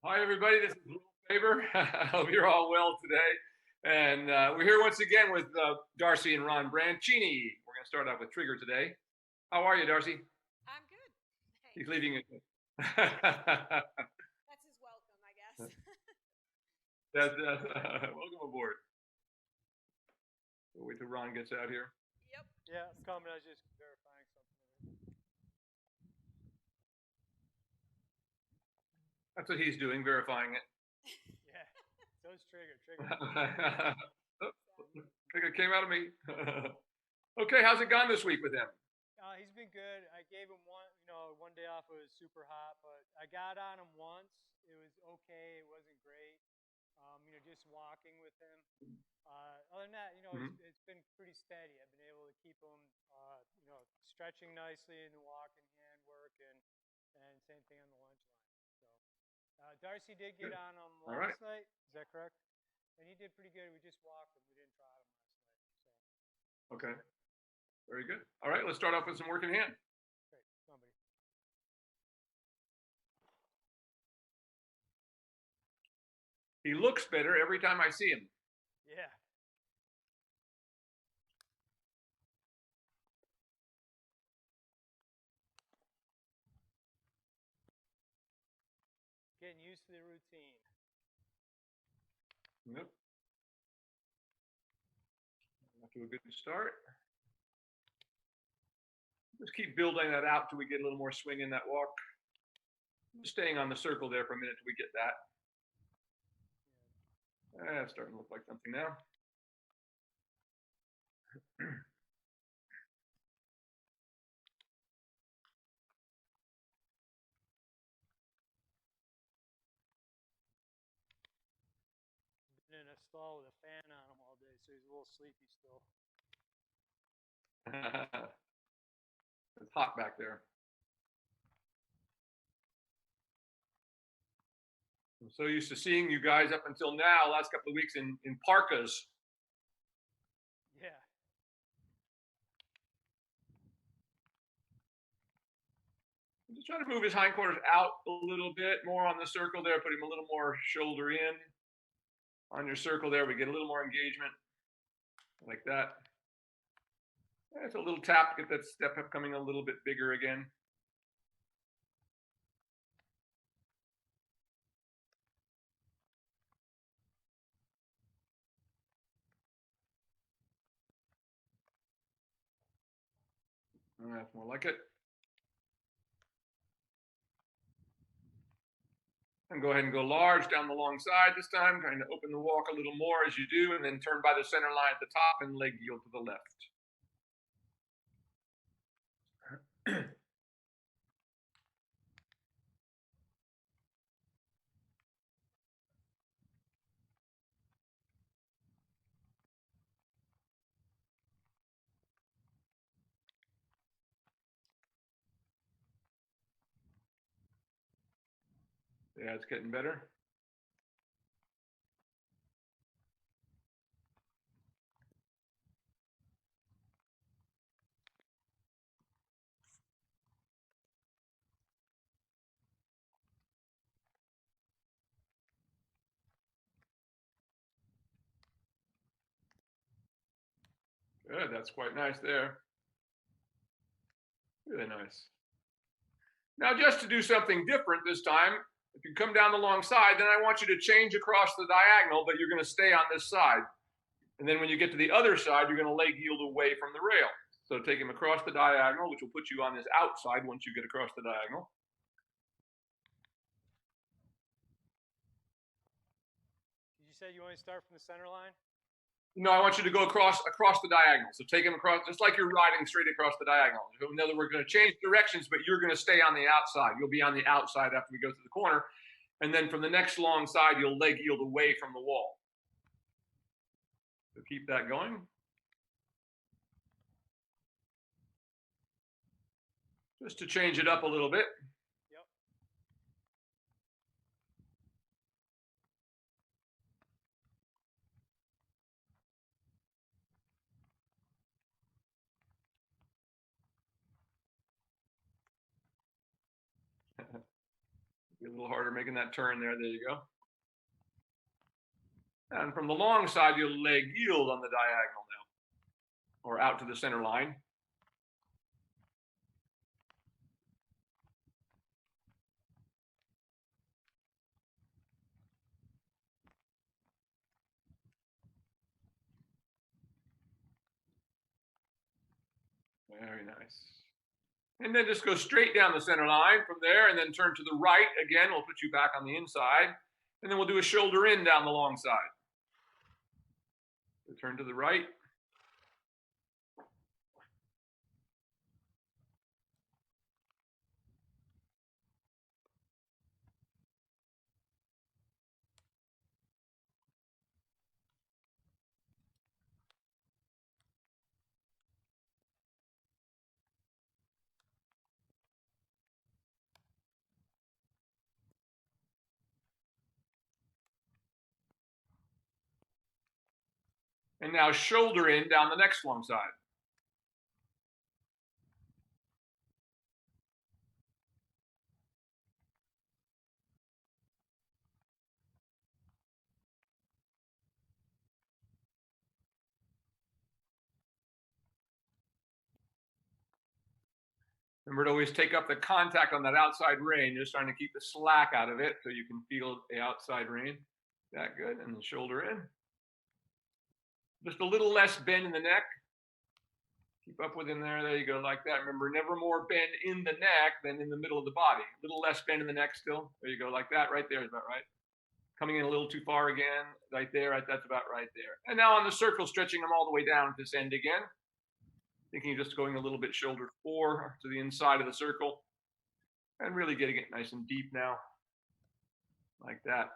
Hi, everybody. This is Faerber. I hope you're all well today. And we're here once again with Darcy and Ron Branchini. We're going to start off with Trigger today. How are you, Darcy? I'm good. He's Thanks. leaving it. That's his welcome, I guess. Welcome aboard. We'll wait till Ron gets out here. Yep. Yeah, I'm coming. I was just verifying something. That's what he's doing, verifying it. Yeah, so it's Trigger. Oh, Trigger came out of me. Okay, how's it gone this week with him? He's been good. I gave him one day off. It was super hot, but I got on him once. It was okay. It wasn't great. Just walking with him. Other than that, Mhm. it's been pretty steady. I've been able to keep him, stretching nicely and walking handwork and same thing on the lunch line. So Darcy did get Good. on him All right. last night. Is that correct? And he did pretty good. We just walked him. We didn't trot him last night. Okay. Very good. All right, let's start off with some work in hand. Great. Somebody. He looks better every time I see him. Yeah. Getting used to the routine. Yep. Off to a good start. Just keep building that out till we get a little more swing in that walk. Just staying on the circle there for a minute till we get that. It's starting to look like something now. Been in a stall with a fan on him all day, so he's a little sleepy still. It's hot back there. I'm so used to seeing you guys up until now, last couple of weeks in parkas. Yeah. I'm just trying to move his hindquarters out a little bit more on the circle there, put him a little more shoulder in. On your circle there, we get a little more engagement, like that. It's a little tap to get that step up coming a little bit bigger again. That's more like it. And go ahead and go large down the long side this time, trying to open the walk a little more as you do, and then turn by the center line at the top and leg yield to the left. Yeah, it's getting better. Good, that's quite nice there. Really nice. Now, just to do something different this time, if you come down the long side, then I want you to change across the diagonal, but you're going to stay on this side. And then when you get to the other side, you're going to leg yield away from the rail. So take him across the diagonal, which will put you on this outside once you get across the diagonal. Did you say you want to start from the center line? No, I want you to go across the diagonal. So take him across, just like you're riding straight across the diagonal. In other words, we're going to change directions, but you're going to stay on the outside. You'll be on the outside after we go through the corner. And then from the next long side, you'll leg yield away from the wall. So keep that going. Just to change it up a little bit. Yep. a little harder making that turn there. There you go. And from the long side, you'll leg yield on the diagonal now, or out to the center line. Very nice. And then just go straight down the center line from there, and then turn to the right again. We'll put you back on the inside, and then we'll do a shoulder in down the long side. So turn to the right. And now shoulder in down the next long side. Remember to always take up the contact on that outside rein, just trying to keep the slack out of it so you can feel the outside rein. That good, and the shoulder in. Just a little less bend in the neck. Keep up with him there. There you go, like that. Remember, never more bend in the neck than in the middle of the body. A little less bend in the neck still. There you go, like that. Right there is about right. Coming in a little too far again. Right there. Right, that's about right there. And now on the circle, stretching them all the way down at this end again. Thinking just going a little bit shoulder 4 to the inside of the circle. And really getting it nice and deep now. Like that.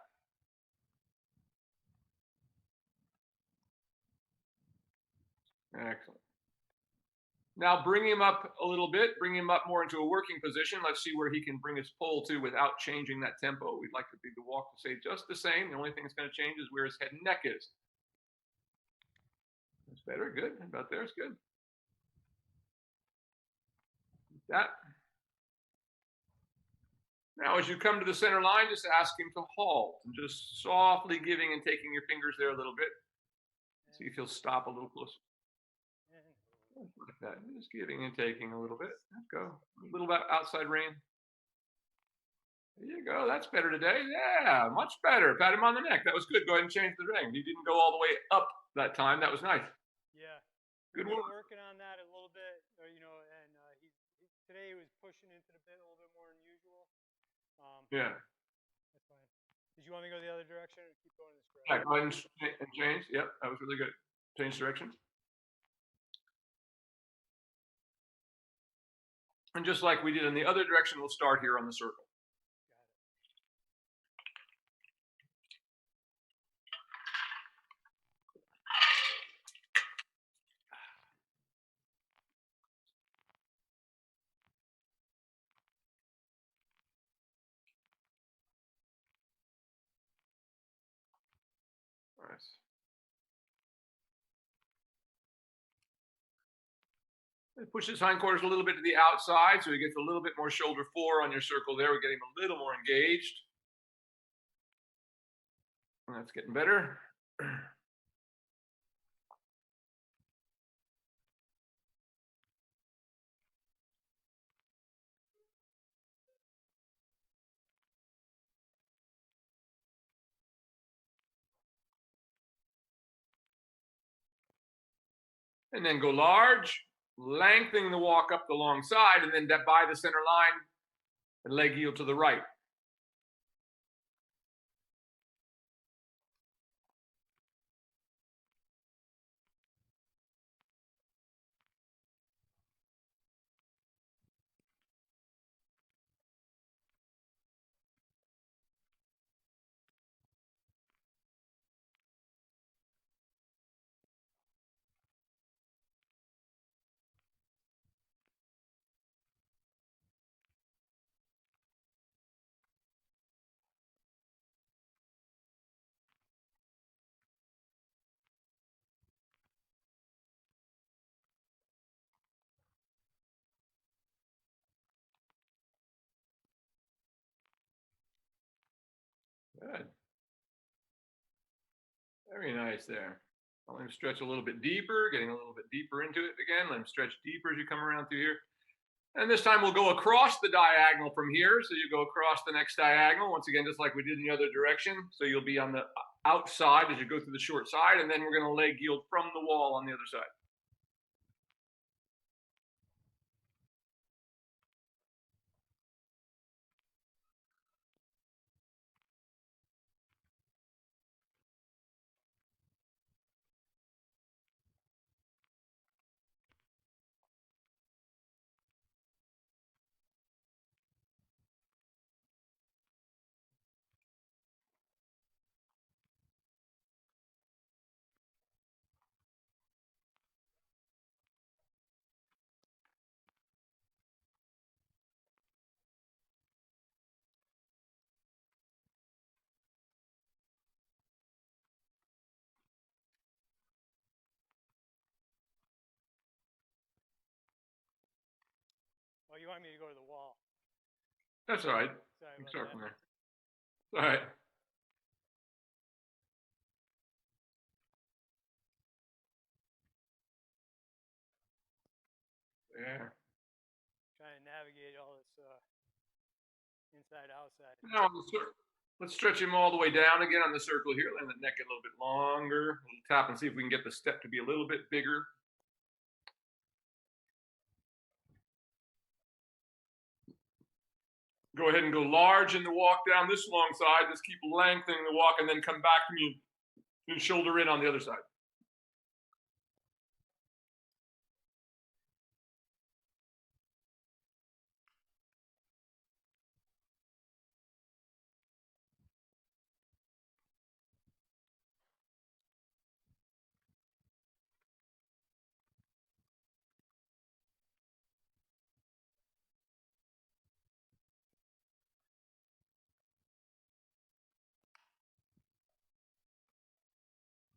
Excellent. Now bring him up a little bit, bring him up more into a working position. Let's see where he can bring his pole to without changing that tempo. We'd like the walk to stay just the same. The only thing that's going to change is where his head and neck is. That's better, good. About there is good. That. Now as you come to the center line, just ask him to halt and just softly giving and taking your fingers there a little bit. See if he'll stop a little closer. Like that. Just giving and taking a little bit. Let's go. A little bit outside rein. There you go. That's better today. Yeah, much better. Pat him on the neck. That was good. Go ahead and change the rein. He didn't go all the way up that time. That was nice. Yeah. Good work. work. Working on that a little bit, you know, and today he was pushing into the bit a little bit more than usual. Yeah. That's fine. Did you want me to go the other direction or keep going this direction? Yeah, go ahead and change. Yep, that was really good. Change direction. And just like we did in the other direction, we'll start here on the circle. Nice. Push his hindquarters a little bit to the outside so he gets a little bit more shoulder 4 on your circle there. We're getting a little more engaged. That's getting better. And then go large, lengthening the walk up the long side, and then by the center line and leg yield to the right. Very nice there. I'll let him stretch a little bit deeper, getting a little bit deeper into it again. Let him stretch deeper as you come around through here. And this time we'll go across the diagonal from here. So you go across the next diagonal, once again, just like we did in the other direction. So you'll be on the outside as you go through the short side, and then we're going to leg yield from the wall on the other side. Oh, you want me to go to the wall? That's all right. Sorry You can about start that. from there. All right. There. Trying to navigate all this inside outside. Now let's stretch him all the way down again on the circle here. Let the neck get a little bit longer. We'll tap and see if we can get the step to be a little bit bigger. Go ahead and go large in the walk down this long side. Just keep lengthening the walk and then come back to me and shoulder in on the other side.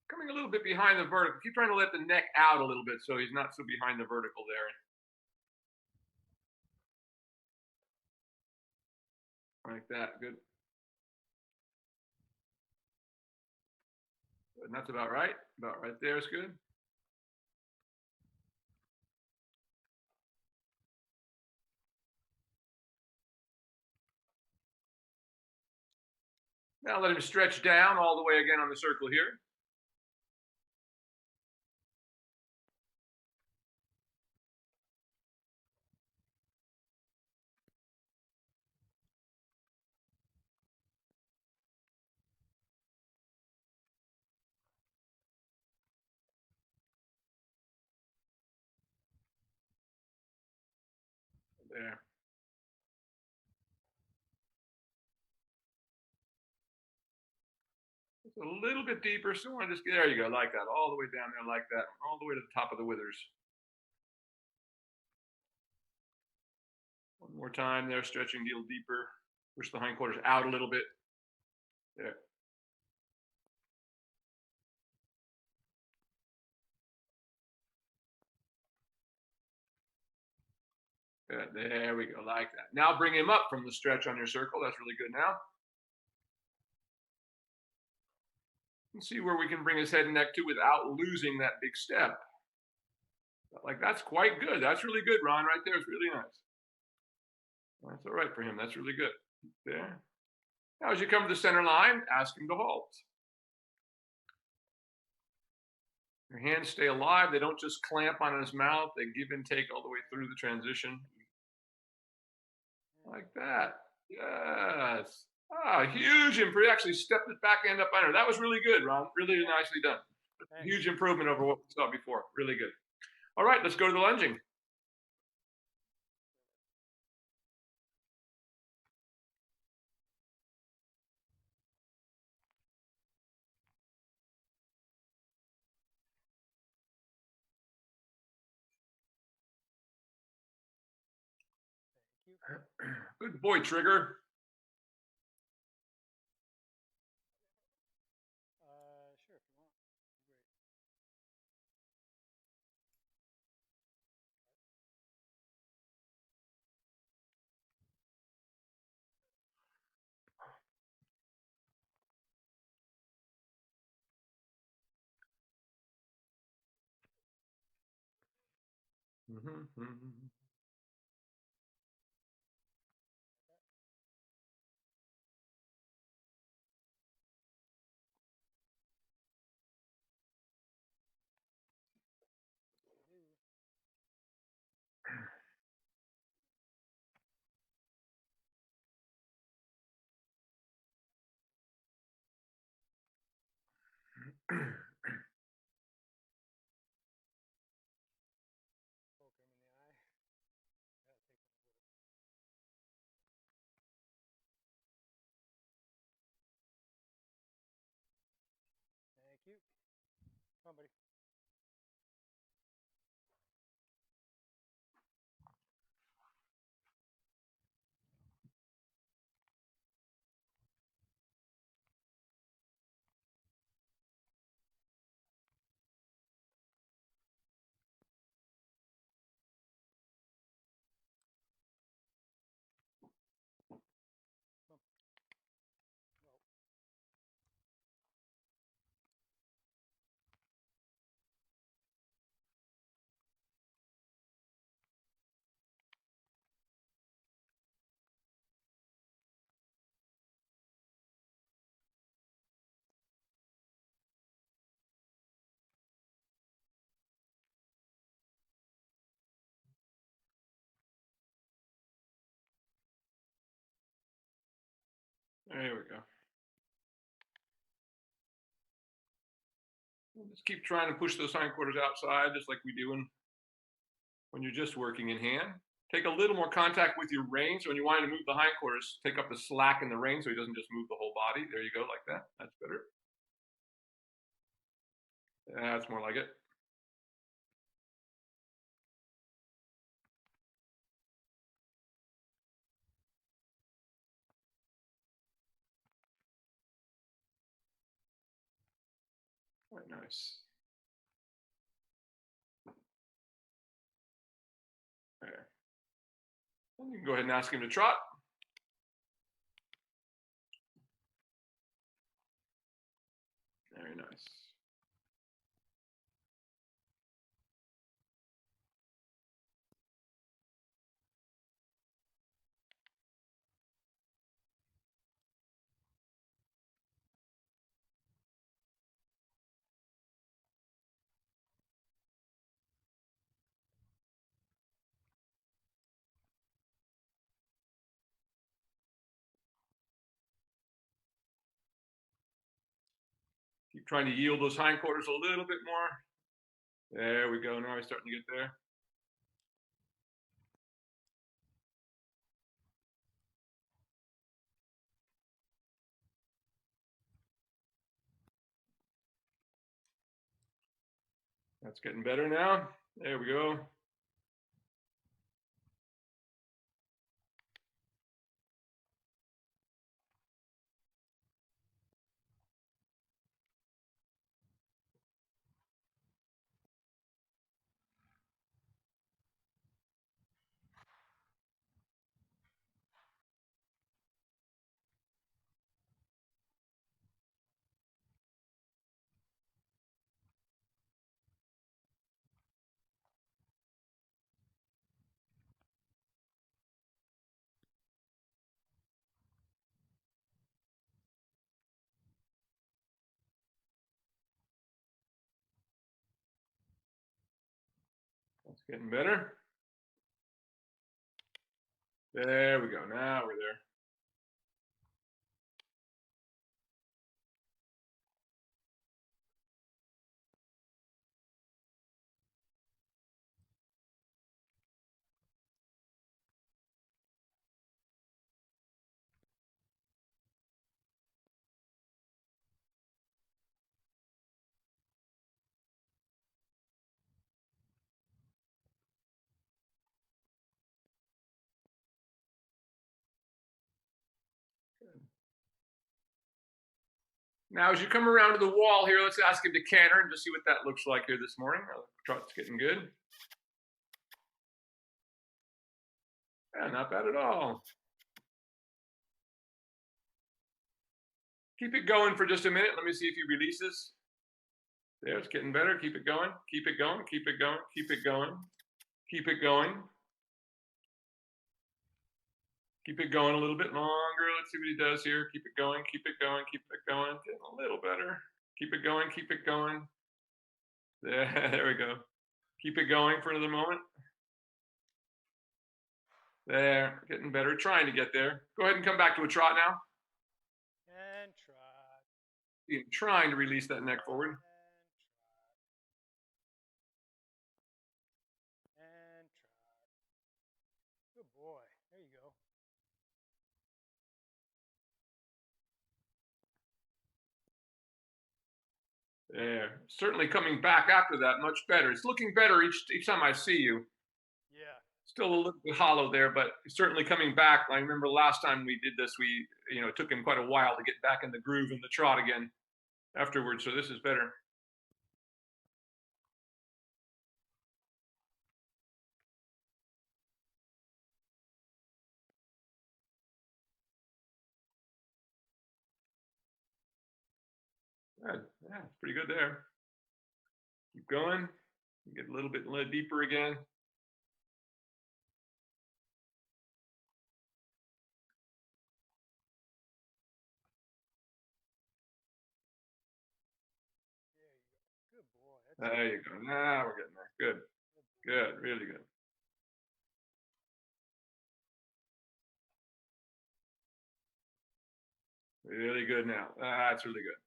Coming a little bit behind the vertical. Keep trying to let the neck out a little bit so he's not so behind the vertical there. Like that. Good. And that's about right. About right there is good. Now let him stretch down all the way again on the circle here. There. It's a little bit deeper. So I just there you go, like that, all the way down there, like that, all the way to the top of the withers. One more time there, stretching a little deeper. Push the hindquarters out a little bit. There. Good. There we go, like that. Now bring him up from the stretch on your circle. That's really good now. And see where we can bring his head and neck to without losing that big step. Like that's quite good. That's really good, Ron. Right there is really nice. That's all right for him. That's really good. There. Now, as you come to the center line, ask him to halt. Your hands stay alive. They don't just clamp on his mouth. They give and take all the way through the transition. Like that. Yes. Ah, huge improvement. Actually stepped it back end up under. That was really good, Ron. Really nicely done. Thanks. Huge improvement over what we saw before. Really good. All right, let's go to the lunging. Thank you. Good boy, Trigger. Sure, if you want. Great. Thank you. Come on, buddy. There we go. Just keep trying to push those hindquarters outside, just like we do when you're just working in hand. Take a little more contact with your rein. So when you want to move the hindquarters, take up the slack in the rein so he doesn't just move the whole body. There you go, like that. That's better. That's more like it. Quite nice. There. And you can go ahead and ask him to trot. Very nice. Keep trying to yield those hindquarters a little bit more. There we go. Now he's starting to get there. That's getting better now. There we go. That's getting better. There we go. Now we're there. Now, as you come around to the wall here, let's ask him to canter and just see what that looks like here this morning. Trot's getting good. Yeah, not bad at all. Keep it going for just a minute. Let me see if he releases. There, it's getting better. Keep it going. Keep it going. Keep it going. Keep it going. Keep it going. Keep it going a little bit longer. Let's see what he does here. Keep it going, keep it going, keep it going. Getting a little better. Keep it going, keep it going. There we go. Keep it going for another moment. There, getting better, trying to get there. Go ahead and come back to a trot now. And trot. Trying to release that neck forward. And trot. Good boy. There you go. There. Certainly coming back after that much better. It's looking better each time I see you. Yeah. Still a little bit hollow there, but certainly coming back. I remember last time we did this, it took him quite a while to get back in the groove in the trot again afterwards. So this is better. Good. Yeah, it's pretty good there. Keep going. Get a little bit deeper again. There you go. Good boy. There you go. Now we're getting there. Good. Good. Really good. Really good now. That's really good.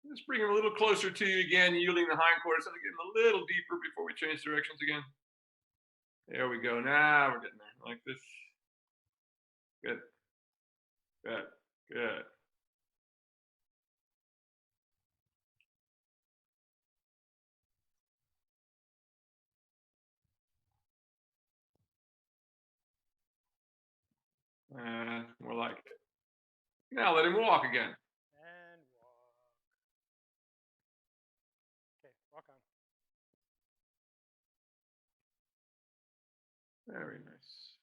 Let's bring him a little closer to you again, yielding the hindquarters. So get him a little deeper before we change directions again. There we go. Now we're getting there. Like this. Good. Good. Good. More like it. Now let him walk again. And walk. Okay, walk on. Very nice.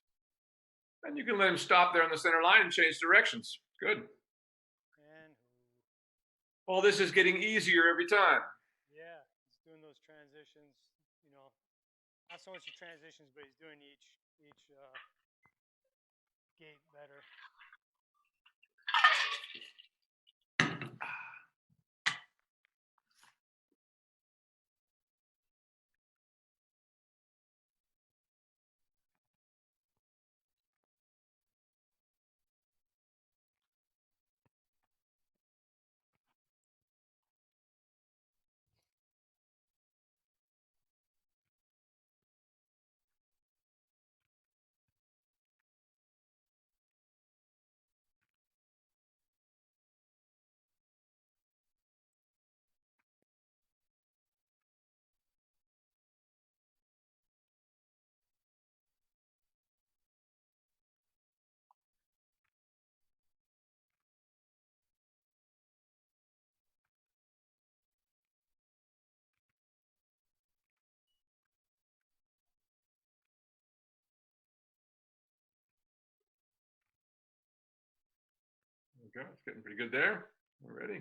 And you can let him stop there on the center line and change directions. Good. And All this is getting easier every time. yeah, he's doing those transitions. Not so much the transitions, but he's doing each gate better. Okay, it's getting pretty good there. Already.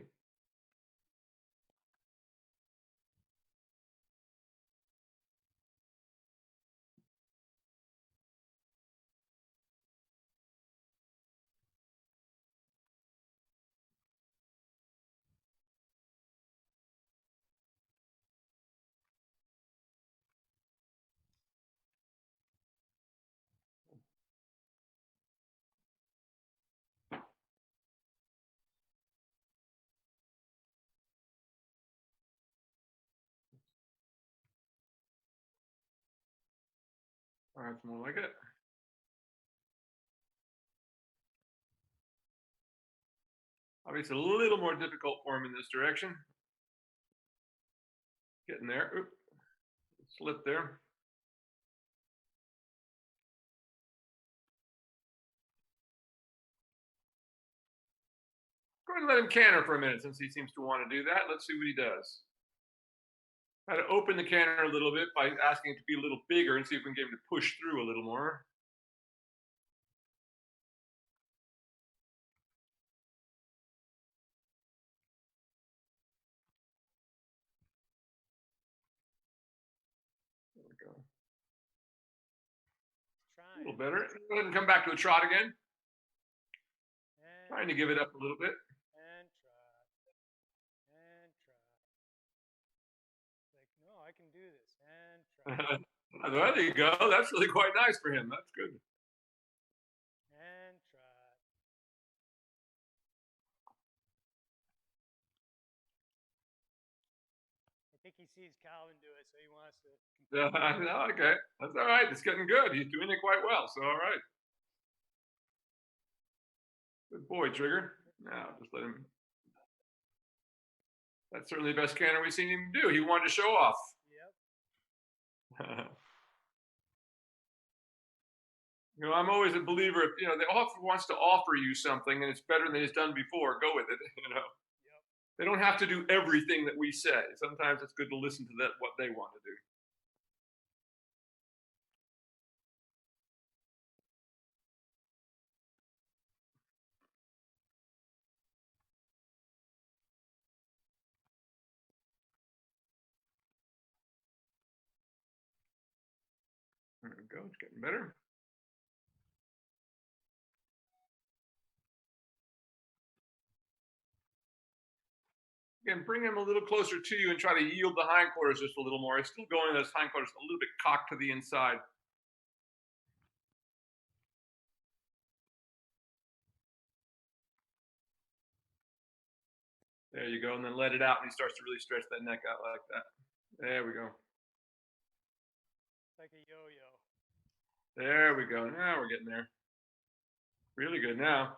That's more like it. Obviously, a little more difficult for him in this direction. Getting there. Oop. Slip there. Go ahead and let him canter for a minute since he seems to want to do that. Let's see what he does. Try to open the canter a little bit by asking it to be a little bigger and see if we can get him to push through a little more. There we go. A little better. Go ahead and come back to a trot again. Trying to give it up a little bit. And trot. And trot. Like, no, I can do this. And trot. Well, there you go. That's really quite nice for him. That's good. And trot. I think he sees Calvin do it, so he wants to. Okay, that's all right. It's getting good. He's doing it quite well. So, all right. Good boy, Trigger. Now, just let him. That's certainly the best canter we've seen him do. He wanted to show off. Yep. I'm always a believer if the offer wants to offer you something and it's better than it's done before, go with it. Yep. They don't have to do everything that we say. Sometimes it's good to listen to what they want to do. There we go. It's getting better. Again, bring him a little closer to you and try to yield the hindquarters just a little more. He's still going those hindquarters a little bit cocked to the inside. There you go. And then let it out and he starts to really stretch that neck out like that. There we go. Like a yo-yo. There we go. Now we're getting there. Really good now.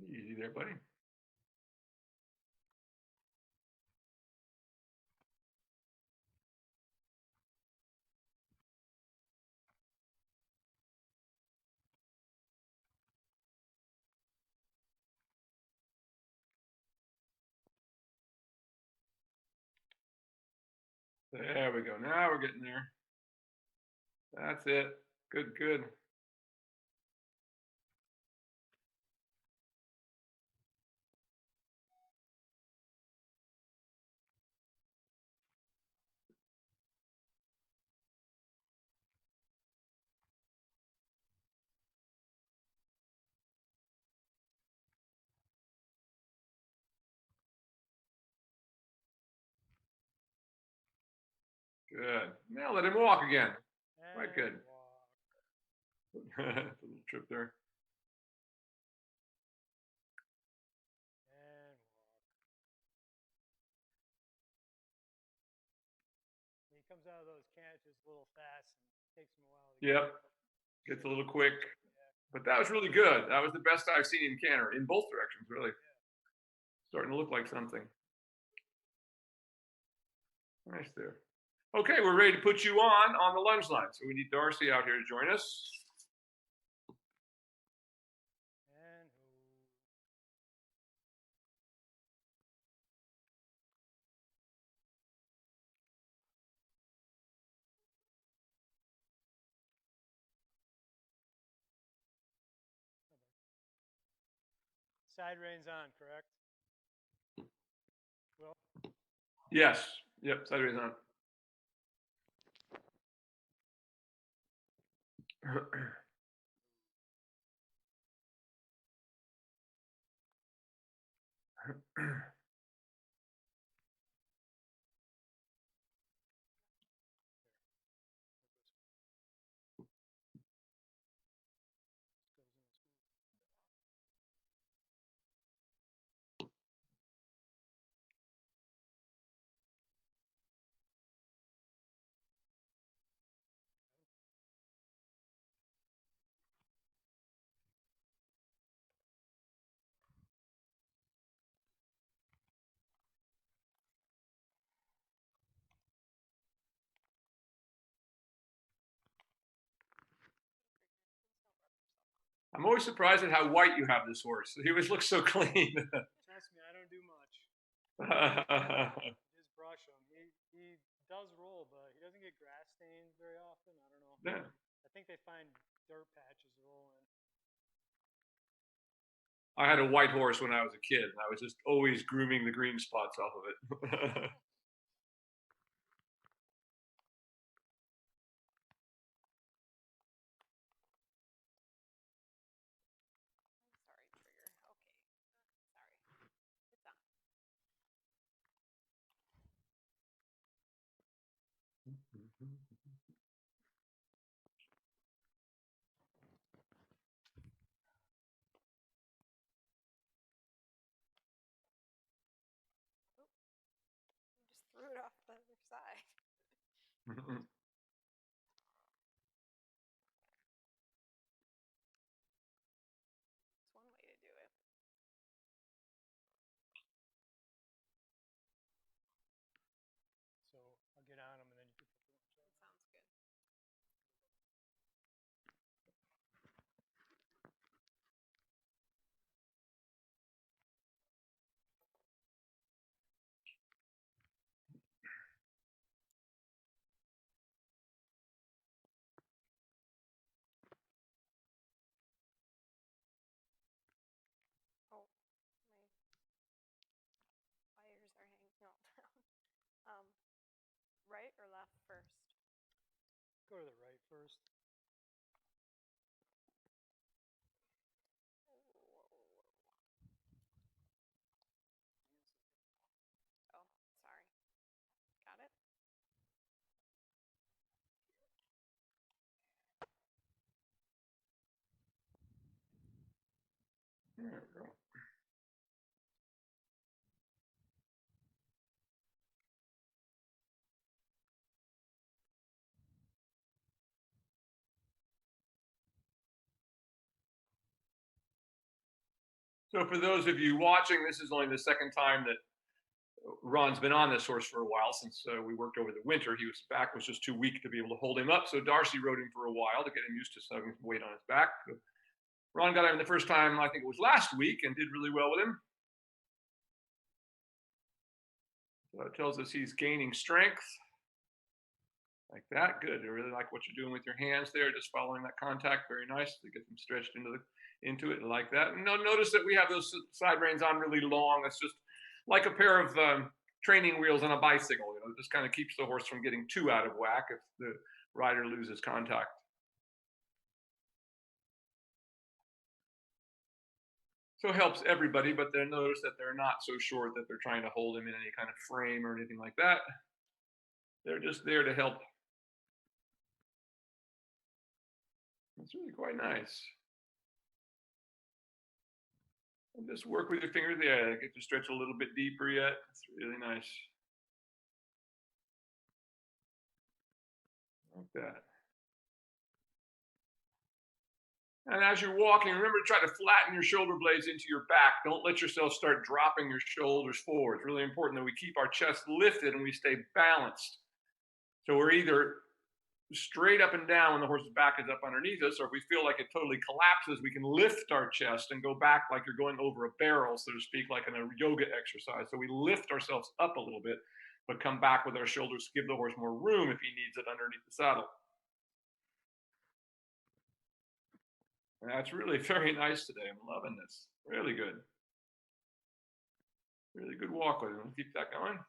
Easy there, buddy. There we go. Now we're getting there. That's it. Good, good. Good. Now let him walk again. Quite good. A little trip there. And walk. He comes out of those cants just a little fast and takes him a while to Yep. Gets a little quick. But that was really good. That was the best I've seen him canter in both directions, really. Starting to look like something. Nice there. Okay, we're ready to put you on the lunge line. So we need Darcy out here to join us. And side reins on, correct? Well. Yes. Yep. Side reins on. I'm always surprised at how white you have this horse. He always looks so clean. Trust me, I don't do much. Yeah. Just brush him. He does roll, but he doesn't get grass stains very often. I don't know. I think they find dirt patches rolling. I had a white horse when I was a kid, and I was just always grooming the green spots off of it. Sorry, trigger. Okay. Sorry. It's on. Oop. You just threw it off the other side. It's one way to do it. So I'll get on him, and then you can put the lunch That on. sounds good. Oh, my wires are hanging all down. Right or left first? Go to the right first. Oh, sorry. Got it? There we go. So for those of you watching, this is only the second time that Ron's been on this horse for a while since we worked over the winter. His back was just too weak to be able to hold him up. So Darcy rode him for a while to get him used to having some weight on his back. Ron got him the first time, I think it was last week, and did really well with him. So it tells us he's gaining strength. Like that, good. I really like what you're doing with your hands there, just following that contact. Very nice to get them stretched into it, like that. And notice that we have those side reins on really long. It's just like a pair of training wheels on a bicycle. You know, it just kind of keeps the horse from getting too out of whack if the rider loses contact. So it helps everybody, but then notice that they're not so short that they're trying to hold him in any kind of frame or anything like that. They're just there to help. It's really quite nice. And just work with your finger there. Get to stretch a little bit deeper yet. It's really nice. Like that. And as you're walking, remember to try to flatten your shoulder blades into your back. Don't let yourself start dropping your shoulders forward. It's really important that we keep our chest lifted and we stay balanced. So we're either straight up and down when the horse's back is up underneath us, or if we feel like it totally collapses, we can lift our chest and go back like you're going over a barrel, so to speak, like in a yoga exercise. So we lift ourselves up a little bit, but come back with our shoulders, give the horse more room if he needs it underneath the saddle. That's really very nice today. I'm loving this. Really good. Really good walk with him. Keep that going.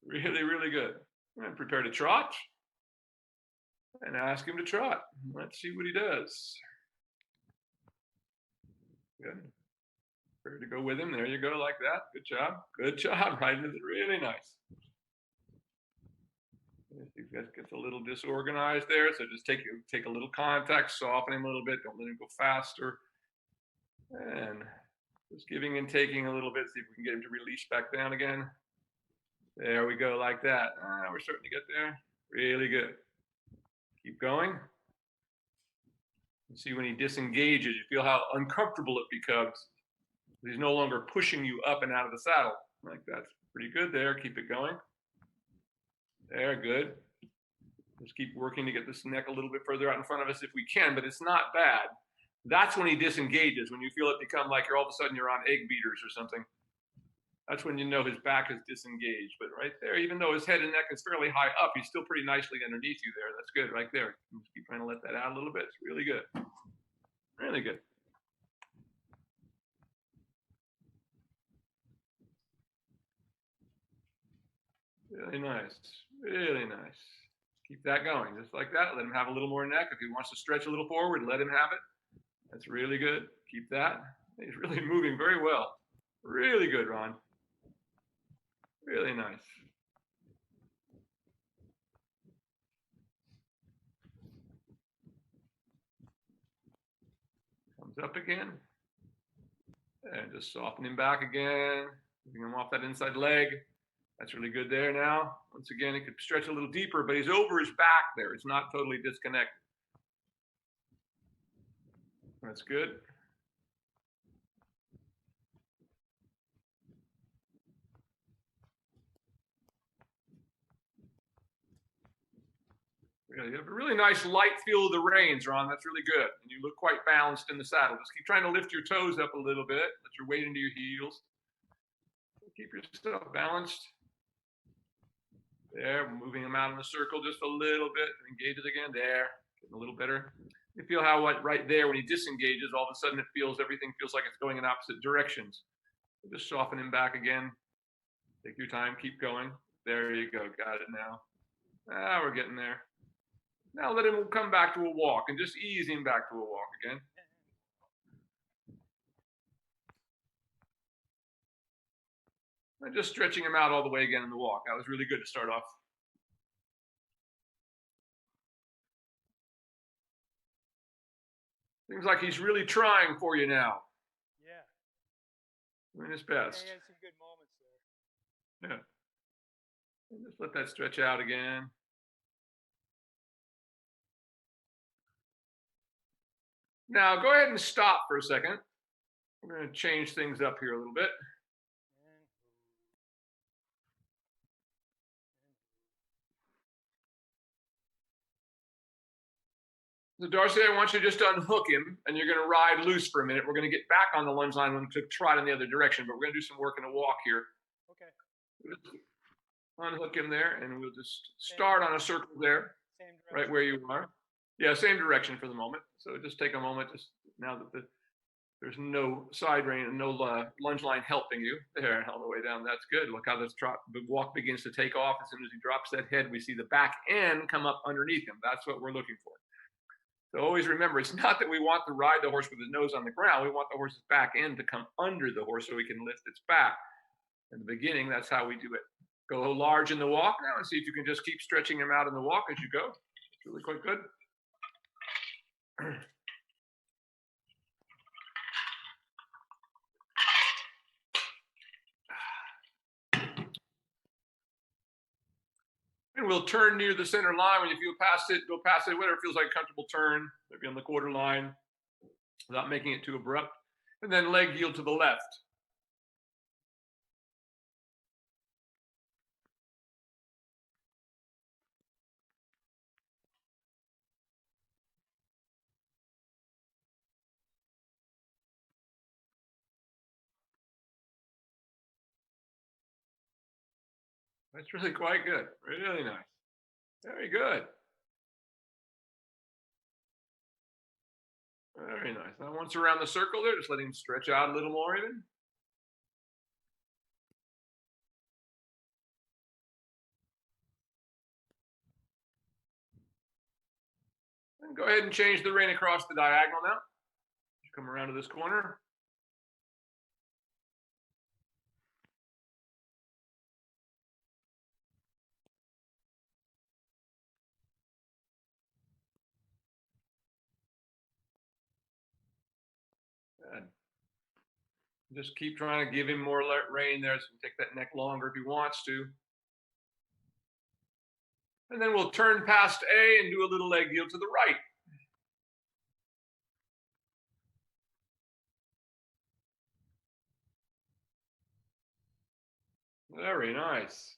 Really, really good. And prepare to trot. And ask him to trot. Let's see what he does. Good. Ready to go with him. There you go, like that. Good job. Good job. Riding it really nice. He gets a little disorganized there, so just take a little contact, soften him a little bit. Don't let him go faster. And just giving and taking a little bit, see if we can get him to release back down again. There we go, like that. We're starting to get there. Really good. Keep going. You see when he disengages, you feel how uncomfortable it becomes. He's no longer pushing you up and out of the saddle. Like that's pretty good there. Keep it going. There, good. Just keep working to get this neck a little bit further out in front of us if we can, but it's not bad. That's when he disengages, when you feel it become like all of a sudden you're on egg beaters or something. That's when you know his back is disengaged. But right there, even though his head and neck is fairly high up, he's still pretty nicely underneath you there. That's good right there. Just keep trying to let that out a little bit. It's really good. Really good. Really nice. Really nice. Keep that going, just like that. Let him have a little more neck. If he wants to stretch a little forward, let him have it. That's really good. Keep that. He's really moving very well. Really good, Ron. Really nice. Comes up again. And just soften him back again. Moving him off that inside leg. That's really good there now. Once again, he could stretch a little deeper, but he's over his back there. It's not totally disconnected. That's good. You have a really nice light feel of the reins, Ron. That's really good. And you look quite balanced in the saddle. Just keep trying to lift your toes up a little bit. Let your weight into your heels. Keep yourself balanced. There, moving them out in the circle just a little bit. Engage it again. There, getting a little better. You feel how right there when he disengages, all of a sudden everything feels like it's going in opposite directions. So just soften him back again. Take your time. Keep going. There you go. Got it now. We're getting there. Now let him come back to a walk and just ease him back to a walk again. And just stretching him out all the way again in the walk. That was really good to start off. Seems like he's really trying for you now. Yeah. Doing his best. Yeah, he had some good moments there. Yeah. And just let that stretch out again. Now go ahead and stop for a second. We're going to change things up here a little bit. So Darcy, I want you to just unhook him, and you're going to ride loose for a minute. We're going to get back on the lunge line to trot in the other direction, but we're going to do some work in a walk here. Okay. Unhook him there, and we'll just start on a circle there, right where you are. Yeah, same direction for the moment. So just take a moment, just now that there's no side rein and no lunge line helping you. There, all the way down. That's good. Look how the walk begins to take off. As soon as he drops that head, we see the back end come up underneath him. That's what we're looking for. So always remember, it's not that we want to ride the horse with his nose on the ground. We want the horse's back end to come under the horse so we can lift its back. In the beginning, that's how we do it. Go large in the walk now and see if you can just keep stretching him out in the walk as you go. It's really quite good. And we'll turn near the center line. When you feel past it, go past it, whatever feels like a comfortable turn, maybe on the quarter line, without making it too abrupt. And then leg yield to the left. That's really quite good. Really nice. Very good. Very nice. Now once around the circle there, just let him stretch out a little more even. And go ahead and change the rein across the diagonal now. Come around to this corner. Just keep trying to give him more rein there, so he can take that neck longer if he wants to. And then we'll turn past A and do a little leg yield to the right. Very nice.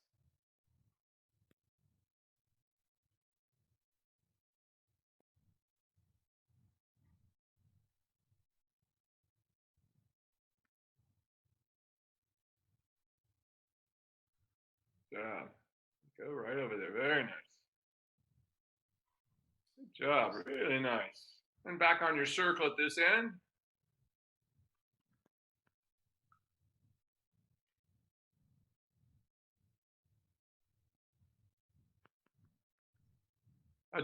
Good job. Go right over there. Very nice. Good job. Really nice. And back on your circle at this end.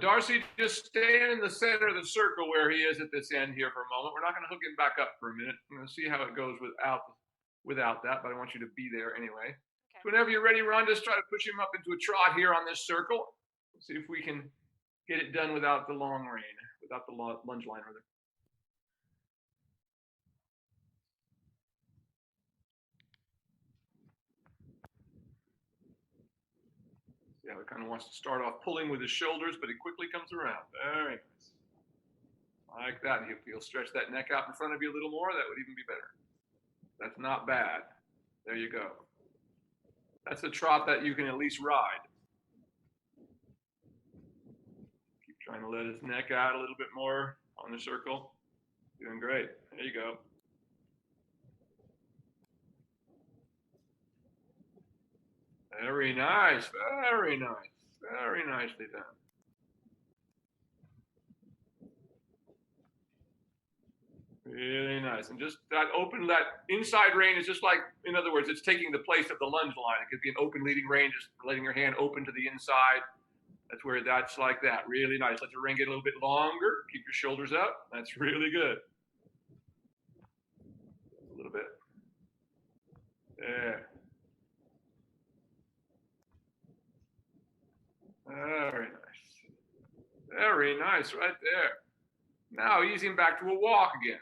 Darcy, just stay in the center of the circle where he is at this end here for a moment. We're not going to hook him back up for a minute. I'm going to see how it goes without that, but I want you to be there anyway. Okay. So whenever you're ready, Ron, just try to push him up into a trot here on this circle. Let's see if we can get it done without the long rein, without the lunge line, rather. Yeah, he kind of wants to start off pulling with his shoulders, but he quickly comes around. Very nice. Like that. If you'll stretch that neck out in front of you a little more, that would even be better. That's not bad. There you go. That's a trot that you can at least ride. Keep trying to let his neck out a little bit more on the circle. Doing great. There you go. Very nice. Very nice. Very nicely done. Really nice. And just that inside rein is just like, in other words, it's taking the place of the lunge line. It could be an open leading rein, just letting your hand open to the inside. That's where that's like that. Really nice. Let your rein get a little bit longer. Keep your shoulders up. That's really good. A little bit. There. Very nice. Very nice right there. Now ease him back to a walk again.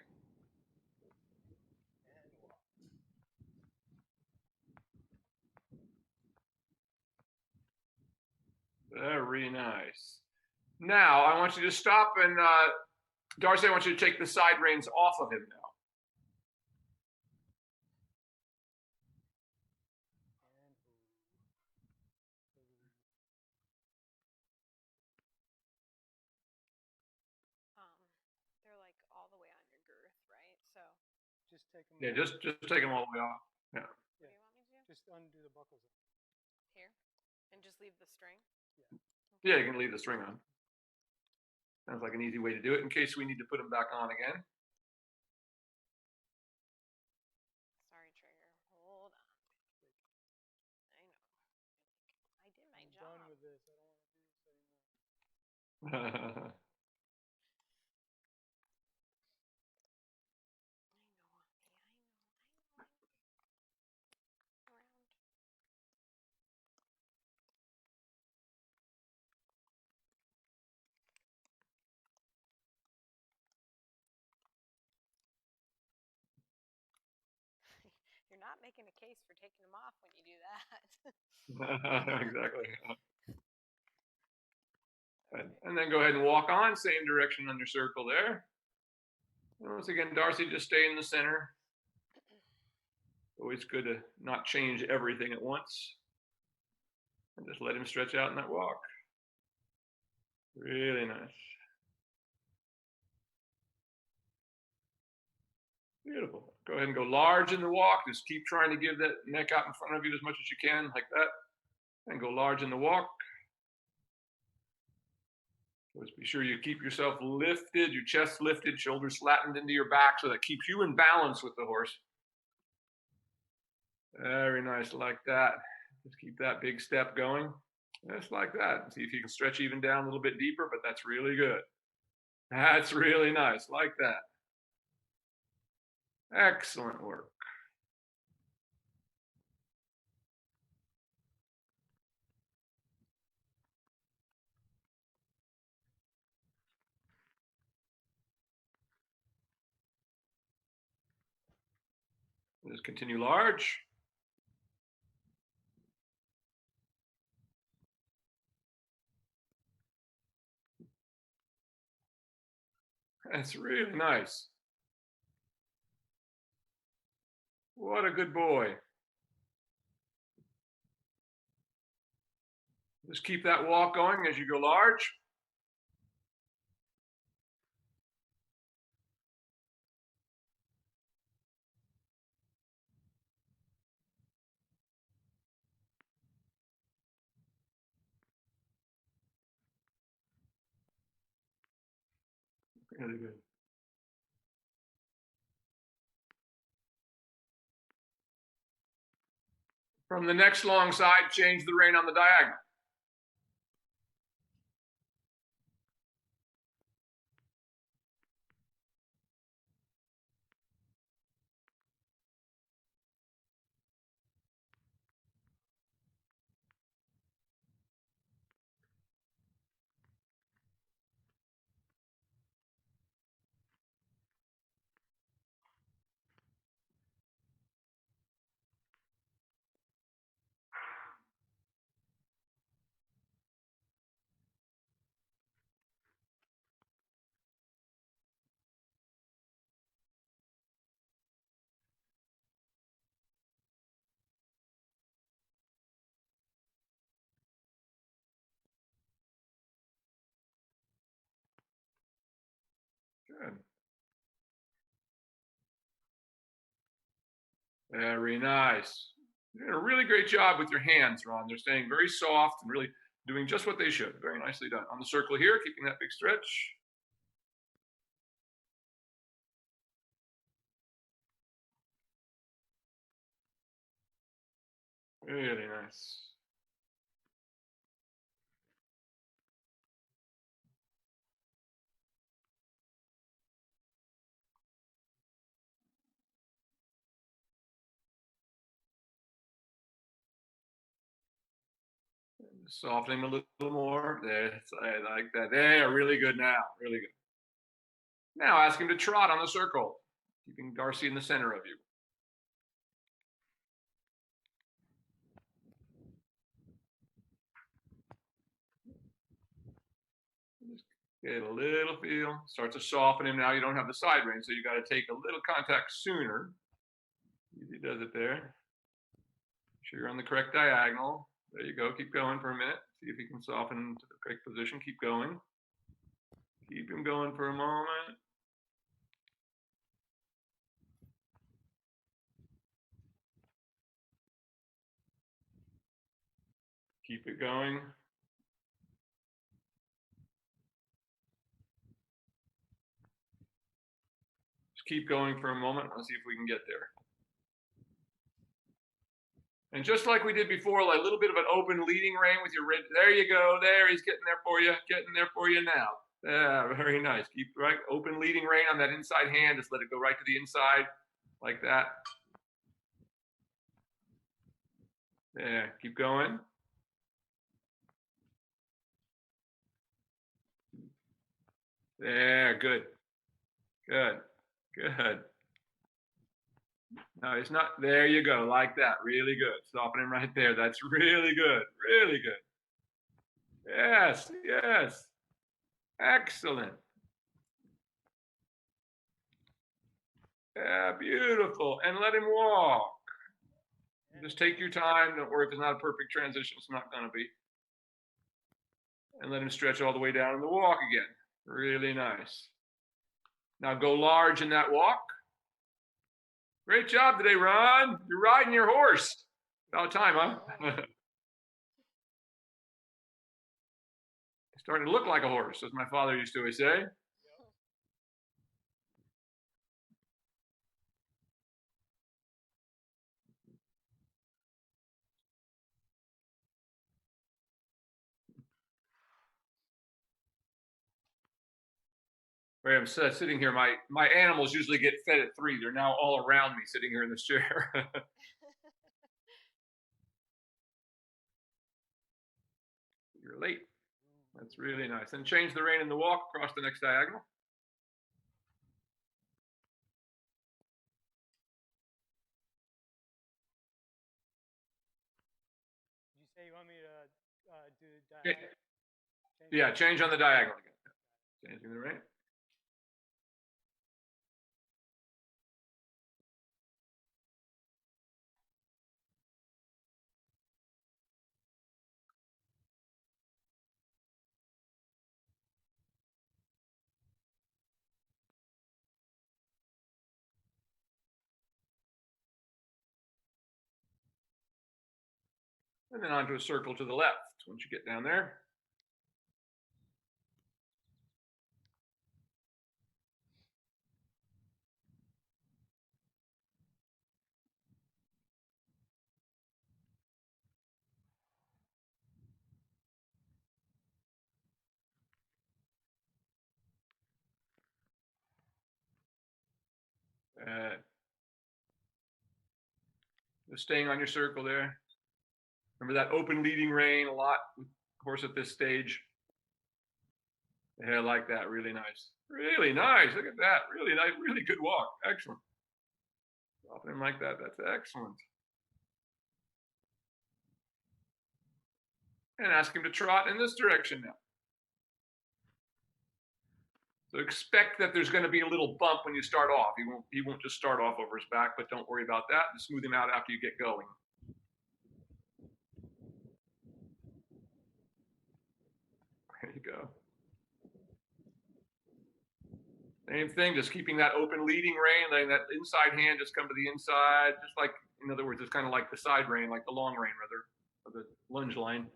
Very nice. Now I want you to stop and Darcy, I want you to take the side reins off of him now. They're like all the way on your girth, right? So just take them. Yeah, just take them all the way off. Yeah. What do you want me to do? Just undo the buckles. Here, and just leave the string. Yeah. Okay. Yeah, you can leave the string on. Sounds like an easy way to do it in case we need to put them back on again. Sorry, Trigger. Hold on. I know. I did my job. I'm done with this. I don't want to do this anymore. You're not making a case for taking them off when you do that. Exactly. And then go ahead and walk on, same direction on your circle there. And once again, Darcy, just stay in the center. Always good to not change everything at once. And just let him stretch out in that walk. Really nice. Beautiful. Go ahead and go large in the walk. Just keep trying to give that neck out in front of you as much as you can, like that. And go large in the walk. Always be sure you keep yourself lifted, your chest lifted, shoulders flattened into your back, so that keeps you in balance with the horse. Very nice, like that. Just keep that big step going. Just like that. See if you can stretch even down a little bit deeper, but that's really good. That's really nice, like that. Excellent work. Just continue large. That's really nice. What a good boy. Just keep that walk going as you go large. Really good. From the next long side, change the rein on the diagonal. Good. Very nice. You're doing a really great job with your hands, Ron. They're staying very soft and really doing just what they should. Very nicely done. On the circle here, keeping that big stretch. Really nice. Softening a little more. There, I like that. There, really good now. Really good. Now ask him to trot on the circle, keeping Darcy in the center of you. Just get a little feel. Start to soften him now. You don't have the side rein, so you got to take a little contact sooner. Easy does it there. Make sure you're on the correct diagonal. There you go. Keep going for a minute. See if he can soften to the correct position. Keep going. Keep him going for a moment. Keep it going. Just keep going for a moment. Let's see if we can get there. And just like we did before, like a little bit of an open leading rein with your red. There you go. There, he's getting there for you. Getting there for you now. Yeah, very nice. Keep right open leading rein on that inside hand. Just let it go right to the inside, like that. Yeah, keep going. There, good. Good. Good. No, it's not. There you go, like that. Really good. Soften him right there. That's really good. Really good. Yes, yes. Excellent. Yeah, beautiful. And let him walk. Just take your time. Don't worry if it's not a perfect transition. It's not going to be. And let him stretch all the way down in the walk again. Really nice. Now go large in that walk. Great job today, Ron. You're riding your horse. About time, huh? Starting to look like a horse, as my father used to always say. Where I'm sitting here, my animals usually get fed at 3. They're now all around me, sitting here in this chair. You're late. That's really nice. And change the rein in the walk across the next diagonal. want me to do Yeah, change on the diagonal again. Changing the right. And then onto a circle to the left once you get down there. Just staying on your circle there. Remember that open leading rein a lot with horse at this stage. Yeah, I like that. Really nice. Really nice. Look at that. Really nice. Really good walk. Excellent. Drop him like that. That's excellent. And ask him to trot in this direction now. So expect that there's going to be a little bump when you start off. He won't just start off over his back, but don't worry about that. Just smooth him out after you get going. There you go. Same thing, just keeping that open leading rein, letting that inside hand just come to the inside, just like, in other words, it's kind of like the side rein, like the long rein rather, or the lunge line.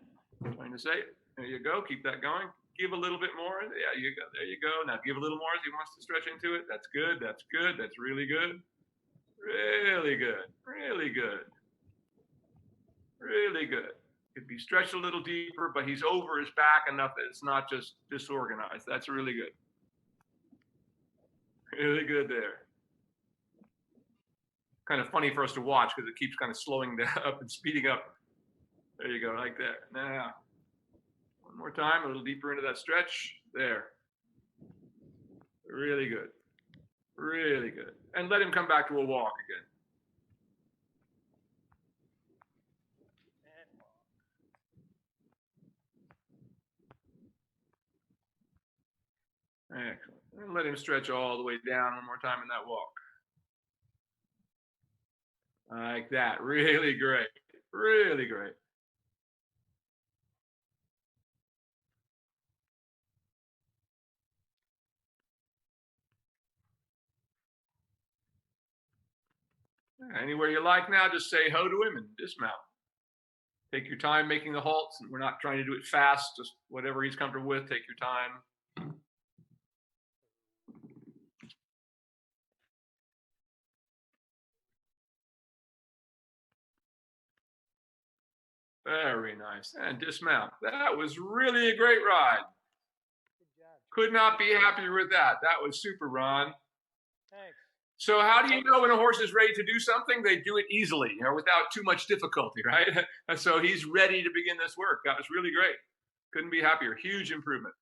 I'm trying to say. There you go. Keep that going. Give a little bit more. Yeah, you go. There you go. Now give a little more as he wants to stretch into it. That's good. That's good. That's really good. Really good. Really good. Really good. Could be stretched a little deeper, but he's over his back enough that it's not just disorganized. That's really good. Really good there. Kind of funny for us to watch because it keeps kind of slowing down up and speeding up. There you go, like that. Now, one more time, a little deeper into that stretch. There. Really good. Really good. And let him come back to a walk again. Excellent. And let him stretch all the way down one more time in that walk. Like that. Really great. Really great. Anywhere you like now, just say ho to him and dismount. Take your time making the halts. We're not trying to do it fast, just whatever he's comfortable with. Take your time. Very nice. And dismount. That was really a great ride. Good job. Could not be happier with that. That was super, Ron. Thanks. So how do you know when a horse is ready to do something? They do it easily, without too much difficulty, right? And so he's ready to begin this work. That was really great. Couldn't be happier. Huge improvement.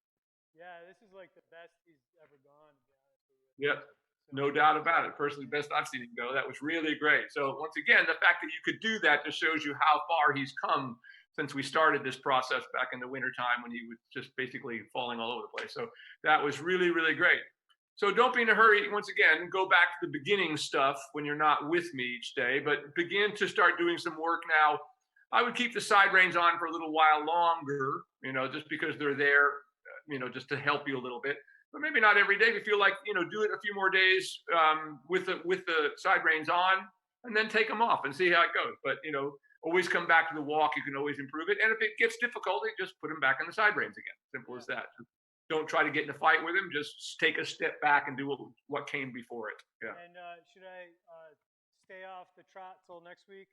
Yeah, this is like the best he's ever gone, to be honest with you. Yep. No doubt about it. Personally, best I've seen him go. That was really great. So once again, the fact that you could do that just shows you how far he's come since we started this process back in the wintertime when he was just basically falling all over the place. So that was really, really great. So don't be in a hurry. Once again, go back to the beginning stuff when you're not with me each day, but begin to start doing some work now. I would keep the side reins on for a little while longer, just because they're there, just to help you a little bit. But maybe not every day. If you feel like, do it a few more days with the side reins on, and then take them off and see how it goes. But, always come back to the walk. You can always improve it. And if it gets difficult, just put them back on the side reins again. Simple as that. Don't try to get in a fight with him. Just take a step back and do what came before it. Yeah. And should I stay off the trot till next week?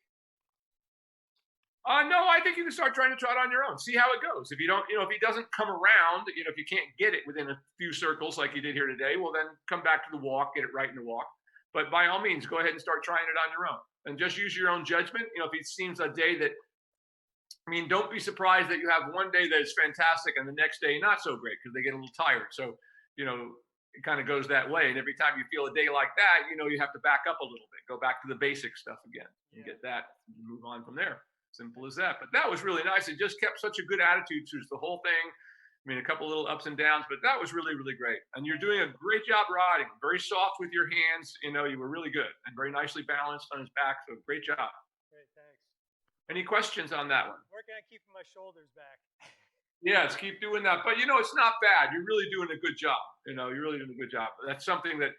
No, I think you can start trying to trot on your own. See how it goes. If you don't, if he doesn't come around, if you can't get it within a few circles like you did here today, well, then come back to the walk, get it right in the walk. But by all means, go ahead and start trying it on your own. And just use your own judgment. If it seems a day that, don't be surprised that you have one day that is fantastic and the next day not so great because they get a little tired. So, it kind of goes that way. And every time you feel a day like that, you have to back up a little bit, go back to the basic stuff again and get that, and move on from there. Simple as that. But that was really nice. It just kept such a good attitude through the whole thing. I mean, a couple little ups and downs, but that was really, really great. And you're doing a great job riding. Very soft with your hands. You know, you were really good and very nicely balanced on his back. So great job. Great, thanks. Any questions on that one? Working on keeping my shoulders back. Yes, keep doing that. But you know, it's not bad. You're really doing a good job. You know, you're really doing a good job. That's something that,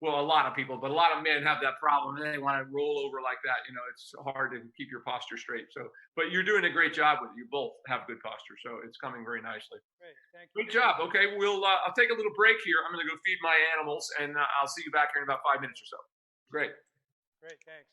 well, a lot of people, but a lot of men have that problem. And they want to roll over like that. You know, it's hard to keep your posture straight. So, but you're doing a great job with it. You both have good posture. So it's coming very nicely. Great, thank you. Good job. Okay, I'll take a little break here. I'm going to go feed my animals, and I'll see you back here in about 5 minutes or so. Great. Great, thanks.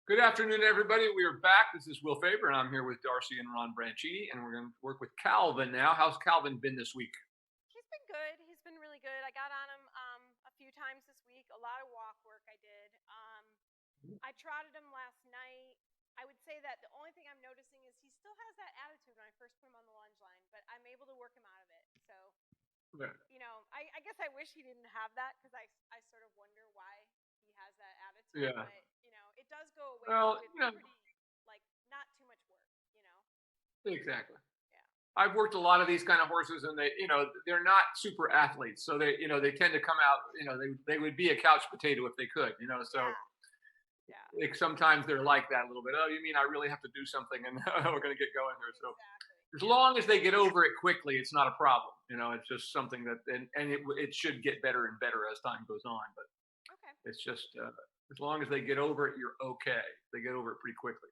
Good afternoon, everybody. We are back. This is Will Faerber, and I'm here with Darcy and Branchini, and we're going to work with Calvin now. How's Calvin been this week? He's been good. He's been really good. I got on him a few times this week. A lot of walk work I did. I trotted him last night. I would say that the only thing I'm noticing is he still has that attitude when I first put him on the lunge line, but I'm able to work him out of it. So, Yeah. I guess I wish he didn't have that because I sort of wonder why he has that attitude. Yeah. But, it does go away Well, with pretty, like, not too much work. exactly. Yeah. I've worked a lot of these kind of horses, and they're not super athletes, so they tend to come out, they would be a couch potato if they could, so. Yeah. Sometimes they're like that a little bit. Oh, you mean I really have to do something, and we're going to get going here. So Exactly. as long as they get over it quickly, it's not a problem. It's just something that, and it should get better and better as time goes on. But Okay. it's just as long as they get over it, you're okay. They get over it pretty quickly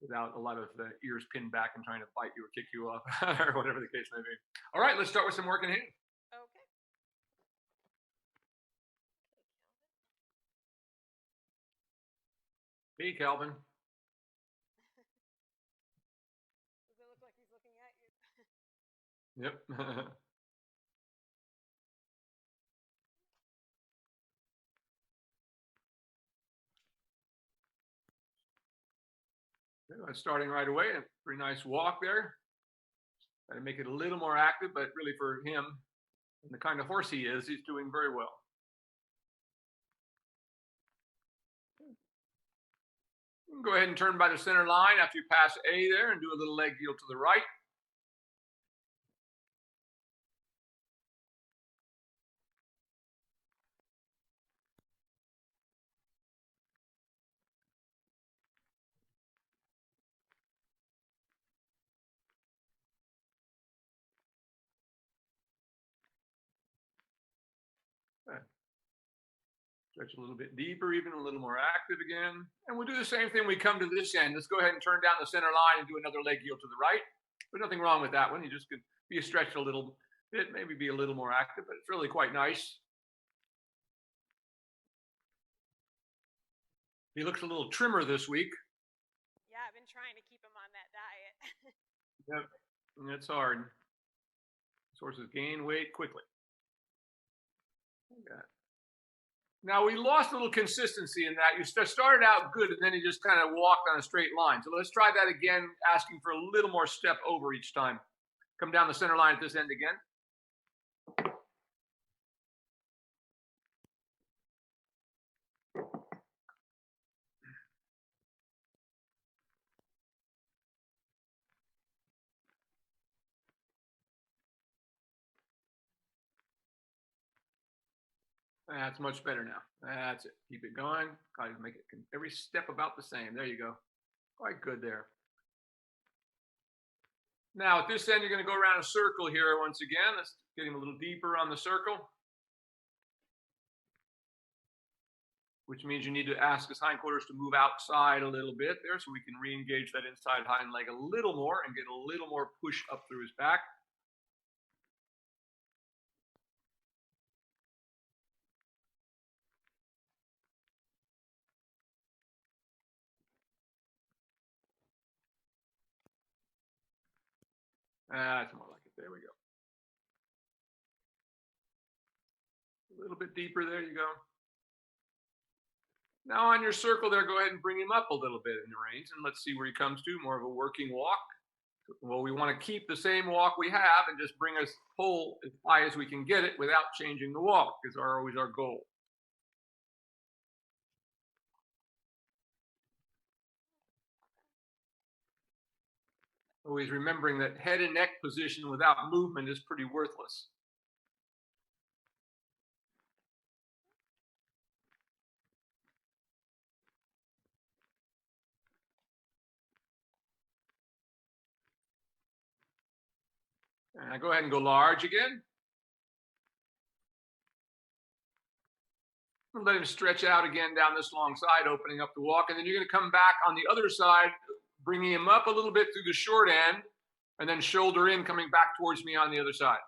without a lot of ears pinned back and trying to bite you or kick you off or whatever the case may be. All right, let's start with some work in hand. Okay. Hey, Calvin. Does it look like he's looking at you? Yep. Starting right away, a pretty nice walk there. Got to make it a little more active, but really for him and the kind of horse he is, he's doing very well. You can go ahead and turn by the center line after you pass A there and do a little leg heel to the right. Stretch a little bit deeper, even a little more active again. And we'll do the same thing when we come to this end. Let's go ahead and turn down the center line and do another leg heel to the right. There's nothing wrong with that one. You just could be stretched a little bit, maybe be a little more active, but it's really quite nice. He looks a little trimmer this week. Yeah, I've been trying to keep him on that diet. Yep, and it's hard. These horses gain weight quickly. Okay. Now, we lost a little consistency in that. You started out good, and then you just kind of walked on a straight line. So let's try that again, asking for a little more step over each time. Come down the center line at this end again. That's much better now. That's it. Keep it going. Try to make it every step about the same. There you go. Quite good there. Now, at this end, you're going to go around a circle here once again. Let's get him a little deeper on the circle, which means you need to ask his hindquarters to move outside a little bit there so we can re-engage that inside hind leg a little more and get a little more push up through his back. That's more like it. There we go. A little bit deeper. There you go. Now on your circle there, go ahead and bring him up a little bit in the reins, and let's see where he comes to. More of a working walk. Well, we want to keep the same walk we have and just bring us pull as high as we can get it without changing the walk, is always our goal. Always remembering that head and neck position without movement is pretty worthless. And go ahead and go large again. Let him stretch out again down this long side, opening up the walk. And then you're going to come back on the other side, bringing him up a little bit through the short end, and then shoulder in, coming back towards me on the other side.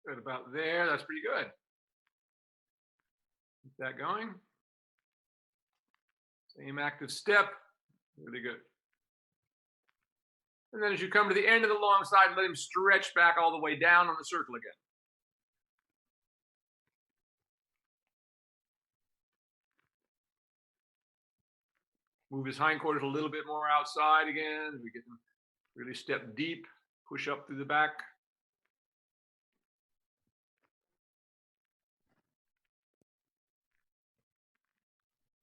Good, about there. That's pretty good. Keep that going. Same active step. Really good. And then as you come to the end of the long side, let him stretch back all the way down on the circle again. Move his hindquarters a little bit more outside again. We get him really step deep, push up through the back.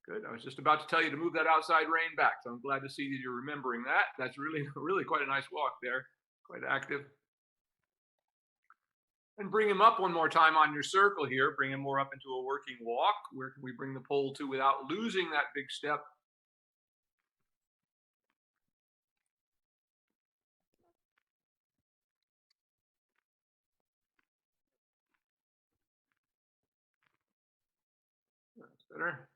Good. I was just about to tell you to move that outside rein back, so I'm glad to see that you're remembering that. That's really quite a nice walk there. Quite active. And bring him up one more time on your circle here. Bring him more up into a working walk. Where can we bring the pole to without losing that big step? That's better.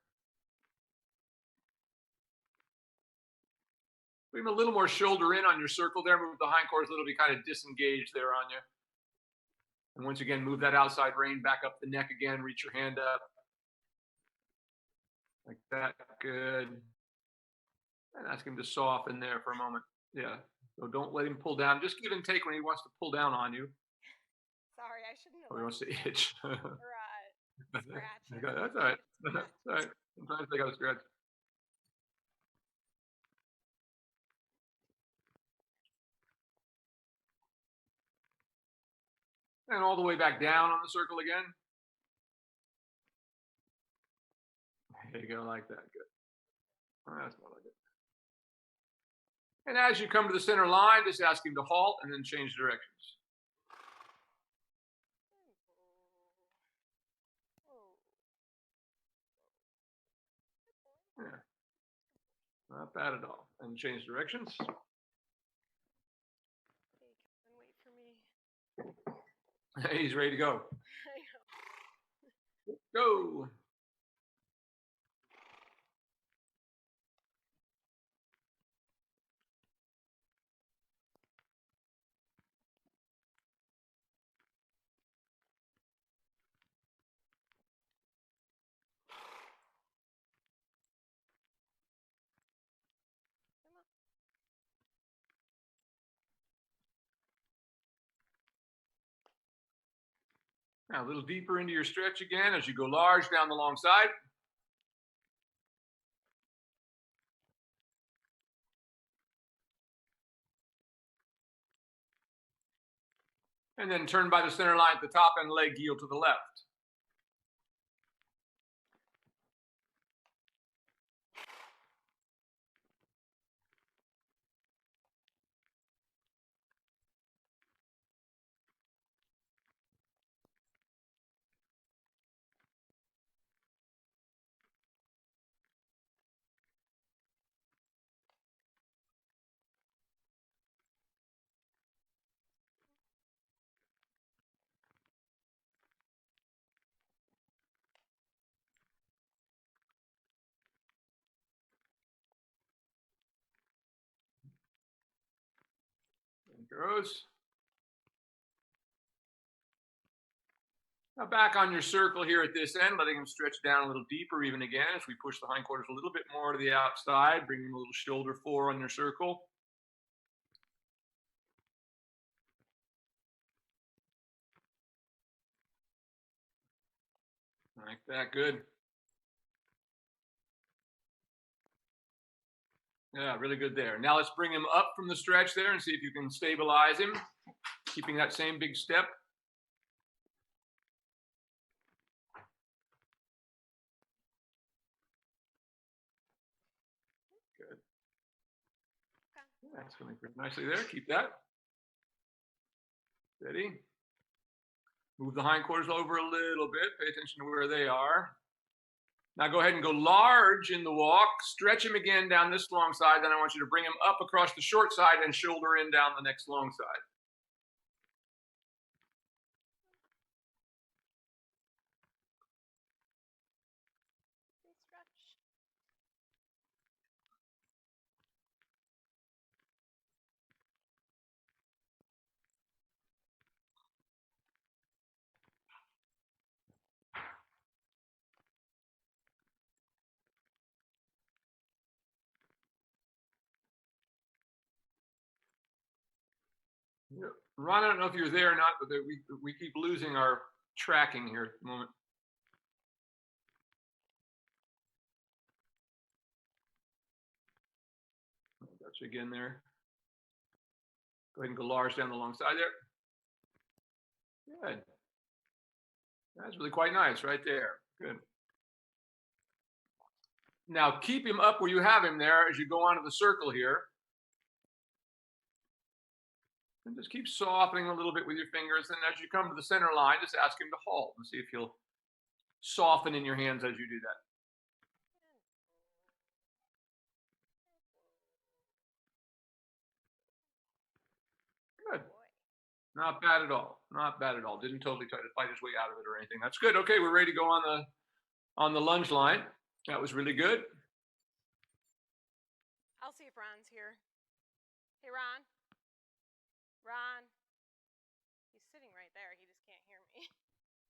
Bring him a little more shoulder in on your circle there. Move the hindquarters a little bit, kind of disengaged there on you. And once again, move that outside rein back up the neck again. Reach your hand up. Like that. Good. And ask him to soften there for a moment. Yeah. So don't let him pull down. Just give and take when he wants to pull down on you. Sorry, I shouldn't have. Or he wants to itch. Or scratch. That's all right. That's all right. Sometimes they got to scratch. And all the way back down on the circle again. There you go, like that. Good. That's more like it. And as you come to the center line, just ask him to halt and then change directions. Yeah. Not bad at all. And change directions. Okay, Calvin, wait for me. He's ready to go. Go. Now a little deeper into your stretch again as you go large down the long side. And then turn by the center line at the top and leg heel to the left. There it goes. Now back on your circle here at this end, letting him stretch down a little deeper even again as we push the hindquarters a little bit more to the outside, bring him a little shoulder forward on your circle. Like that, good. Yeah, really good there. Now let's bring him up from the stretch there and see if you can stabilize him, keeping that same big step. Good. Yeah, it's going pretty nicely there. Keep that. Steady. Move the hindquarters over a little bit. Pay attention to where they are. Now go ahead and go large in the walk. Stretch him again down this long side. Then I want you to bring him up across the short side and shoulder in down the next long side. Ron, I don't know if you're there or not, but we keep losing our tracking here at the moment. Got you again there. Go ahead and go large down the long side there. Good. That's really quite nice right there. Good. Now keep him up where you have him there as you go onto the circle here. And just keep softening a little bit with your fingers. And as you come to the center line, just ask him to halt and see if he'll soften in your hands as you do that. Good. Not bad at all. Not bad at all. Didn't totally try to fight his way out of it or anything. That's good. Okay, we're ready to go on the lunge line. That was really good. I'll see if Ron's here. Hey, Ron. Ron. He's sitting right there. He just can't hear me.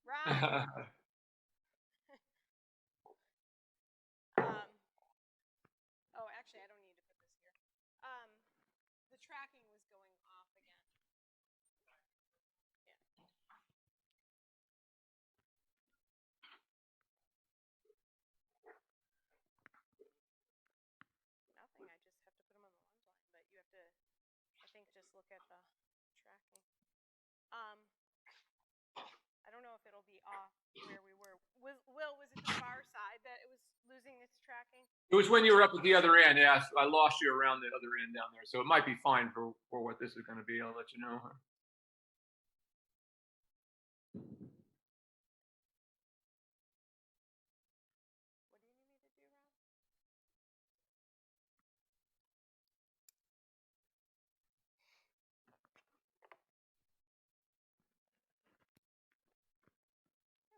Ron. Oh, actually, I don't need to put this here. The tracking was going off again. Yeah. Nothing. I just have to put them on the lunge line, but you have to, I think, just look at the tracking. I don't know if it'll be off where we were. Will, was it the far side that it was losing its tracking? It was when you were up at the other end. Yeah, I lost you around the other end down there. So it might be fine for what this is going to be. I'll let you know.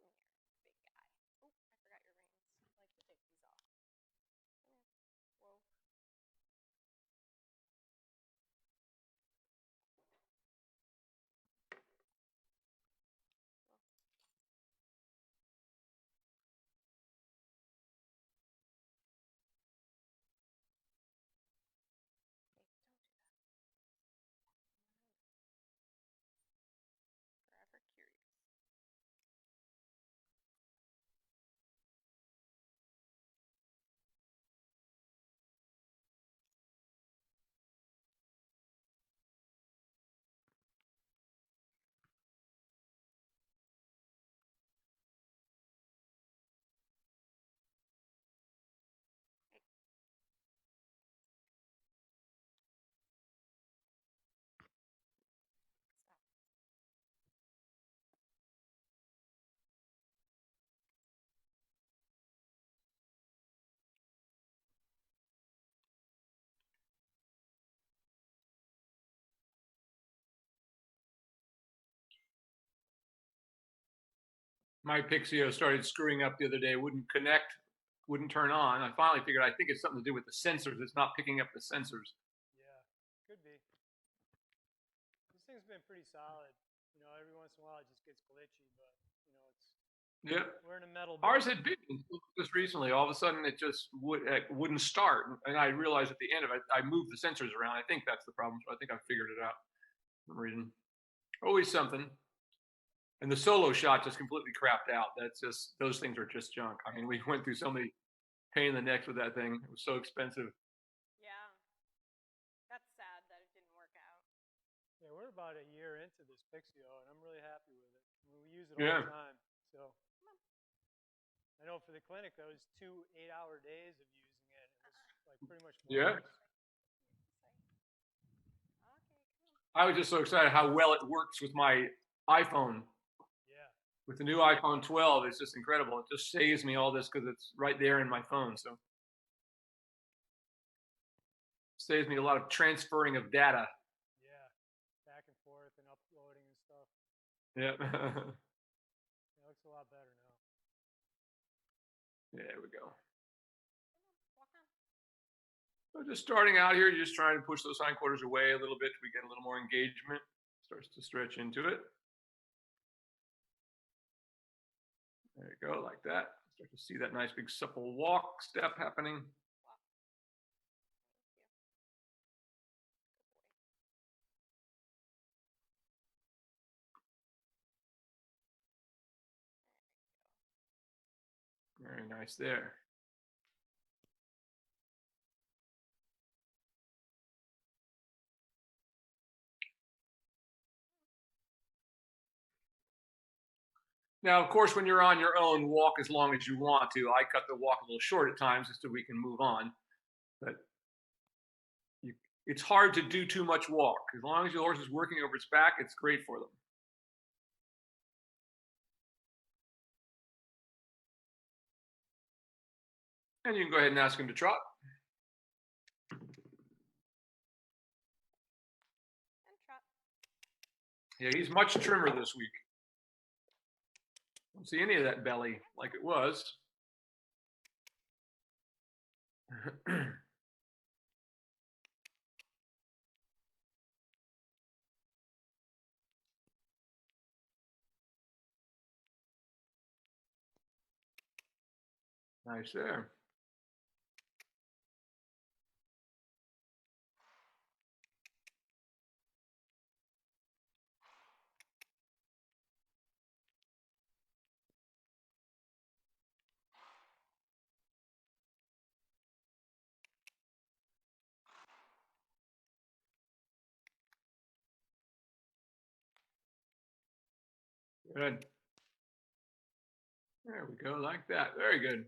What do you need me to do, Ron? Come here, big guy. Oh, I forgot your reins. I like to take these off. Come here. Whoa. Hey, don't do that. Forever curious. Hey. Stop. My Pixio started screwing up the other day. Wouldn't connect, wouldn't turn on. I finally figured I think it's something to do with the sensors. It's not picking up the sensors. Yeah, could be. This thing's been pretty solid. You know, every once in a while it just gets glitchy, but you know, it's Yeah. we're in a metal. Ours had been just recently. All of a sudden, it just wouldn't start, and I realized at the end of it, I moved the sensors around. I think that's the problem. So I think I figured it out. For some reason, always something. And the solo shot just completely crapped out. That's just, those things are just junk. I mean, we went through so many pain in the necks with that thing. It was so expensive. Yeah. That's sad that it didn't work out. Yeah, we're about a year into this Pixio, and I'm really happy with it. I mean, we use it all the time. So I know for the clinic, that was 2 8-hour days of using it. It was like pretty much. Yeah. Okay, come on. I was just so excited how well it works with my iPhone. Yeah. With the new iPhone 12, it's just incredible. It just saves me all this because it's right there in my phone. So it saves me a lot of transferring of data. Yeah. Back and forth and uploading and stuff. Yeah. It looks a lot better now. There we go. Walk on. So just starting out here, you're just trying to push those hindquarters away a little bit. We get a little more engagement. Starts to stretch into it. There you go, like that. Start to see that nice big supple walk step happening. Walk. Thank you. Good boy. nice there. Now, of course, when you're on your own, walk as long as you want to. I cut the walk a little short at times just so we can move on. But it's hard to do too much walk. As long as your horse is working over its back, it's great for them. And you can go ahead and ask him to trot. And trot. Yeah, he's much trimmer this week. Don't see any of that belly like it was. Nice there. Good. There we go, like that. Very good.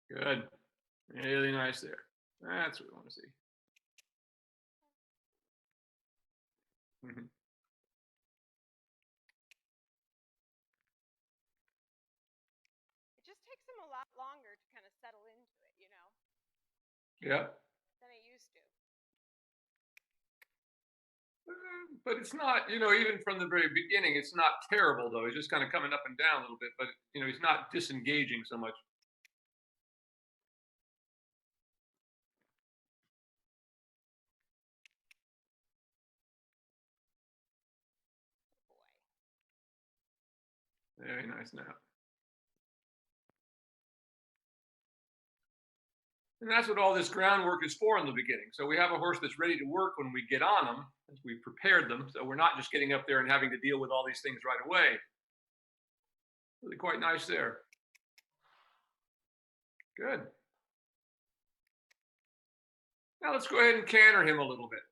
Good. Really nice there. That's what we want to see. Mhm. It just takes him a lot longer to kind of settle into it, Yeah. than it used to. But it's not, even from the very beginning, it's not terrible though. He's just kind of coming up and down a little bit, but he's not disengaging so much. Boy. Very nice now. And that's what all this groundwork is for in the beginning. So we have a horse that's ready to work when we get on them, as we've prepared them. So we're not just getting up there and having to deal with all these things right away. Really quite nice there. Good. Now let's go ahead and canter him a little bit.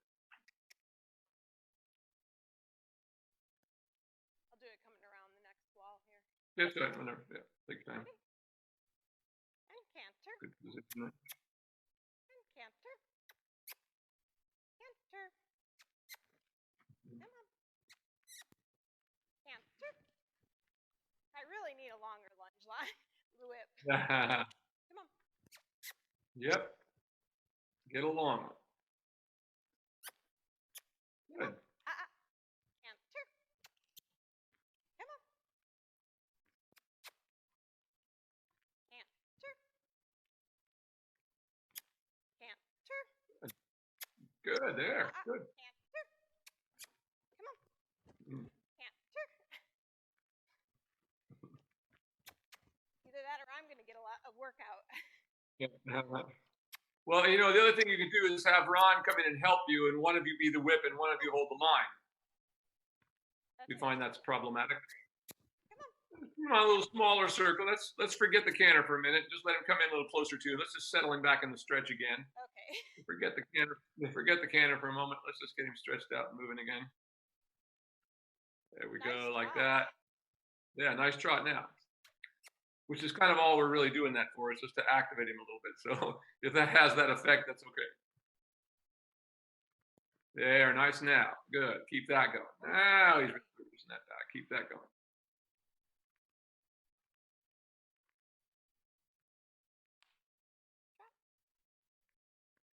I'll do it coming around the next wall here. Yes, whenever. Yeah, take your time. And canter. Good position. And canter. Canter. Come on. Canter. I really need a longer lunge line. The whip. Come on. Yep. Get along. Good. Canter. Come on. Canter. Canter. Good there. Good. Canter. Come on. Mm. Canter. Either that or I'm going to get a workout. Yeah. Well, the other thing you can do is have Ron come in and help you, and one of you be the whip and one of you hold the line. You find that's problematic? Come on, a little smaller circle. Let's forget the canter for a minute. Just let him come in a little closer to you. Let's just settle him back in the stretch again. Okay. Forget the canter. Forget the canter for a moment. Let's just get him stretched out and moving again. There we go, like that. Yeah, nice trot now. Which is kind of all we're really doing that for, is just to activate him a little bit. So if that has that effect, that's okay. There, nice now. Good. Keep that going. Now he's reducing that back. Keep that going.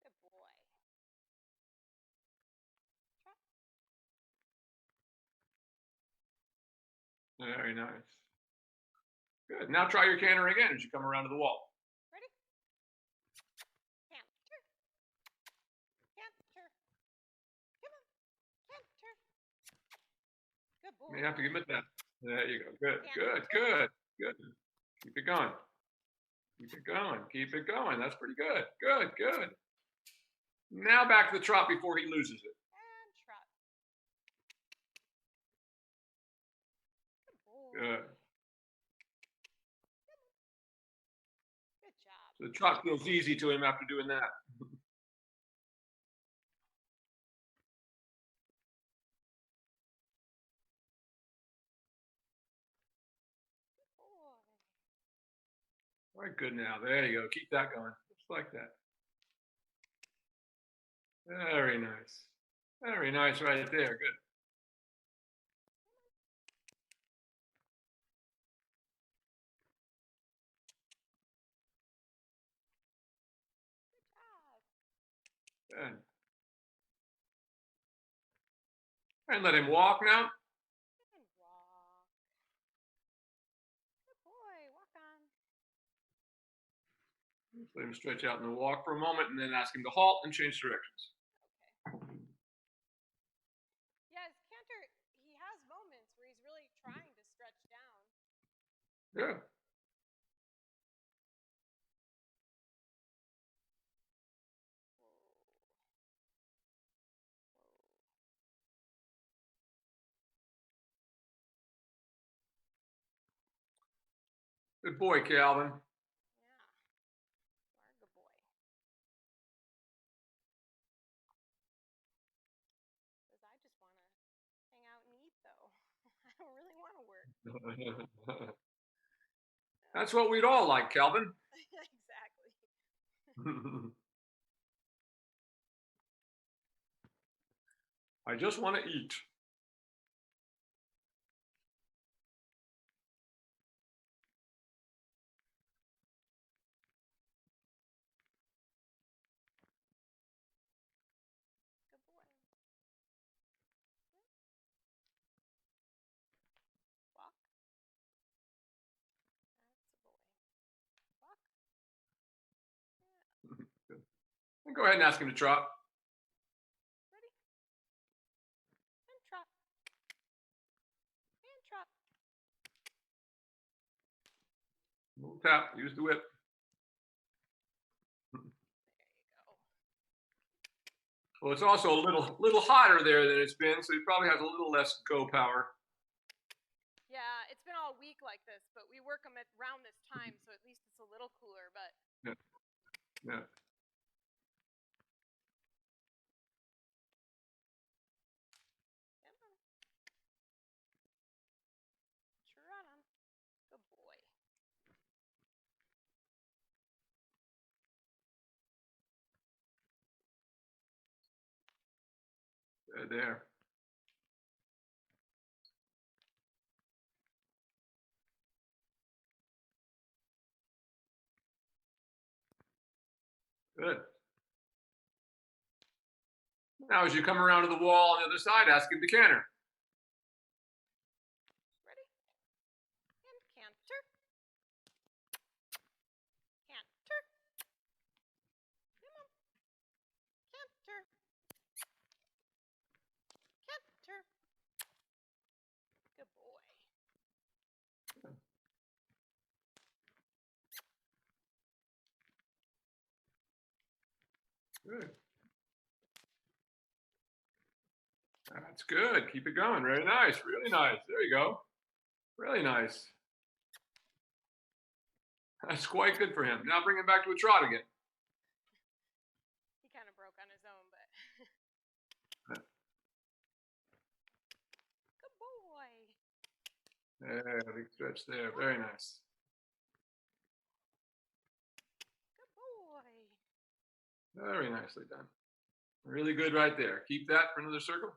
Good boy. Very nice. Good. Now try your canter again as you come around to the wall. Ready? Canter. Canter. Come on. Canter. Good boy. You have to admit that. There you go. Good, Canter. good, good, good. Keep it going. Keep it going. Keep it going. That's pretty good. Good, good. Now back to the trot before he loses it. And trot. Good boy. Good. Good job. So the trot feels easy to him after doing that. Good boy. All right, good now. There you go. Keep that going. Just like that. Very nice. Very nice right there. Good. Good job. Good. And let him walk now. And walk. Good boy. Walk on. Just let him stretch out in the walk for a moment and then ask him to halt and change directions. Okay. Yeah, his canter, he has moments where he's really trying to stretch down. Good. Good boy, Calvin. Yeah. You are a good boy. Says, I just want to hang out and eat, though. I don't really want to work. That's what we'd all like, Calvin. Exactly. I just want to eat. Good boy. Walk. That's a boy. Walk. Yeah. Go ahead and ask him to trot. Ready? And trot. And trot. Little tap. Use the whip. There you go. Well, it's also a little hotter there than it's been, so he probably has a little less go power. Yeah, it's been all week like this, but we work them at around this time, so at least it's a little cooler. But Yeah. Yeah. come on. Trot on. Good boy. There. Good. Now, as you come around to the wall on the other side, ask him to canter. Ready? And canter. Canter. Come on. Canter. Canter. Good boy. Good. That's good. Keep it going. Very nice. Really nice. There you go. Really nice. That's quite good for him. Now bring him back to a trot again. He kind of broke on his own, but good boy. There, big stretch there. Very nice. Good boy. Very nicely done. Really good right there. Keep that for another circle.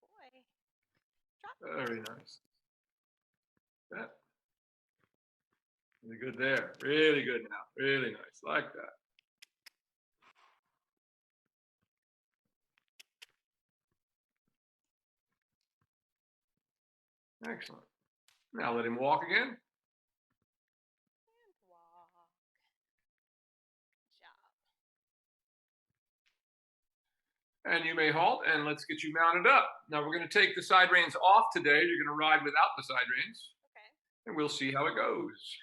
Good boy. Trot. Very nice. That. Really good there. Really good now. Really nice. Like that. Excellent. Now let him walk again. And walk. Good job. And you may halt, and let's get you mounted up. Now we're going to take the side reins off today. You're going to ride without the side reins. Okay. And we'll see how it goes.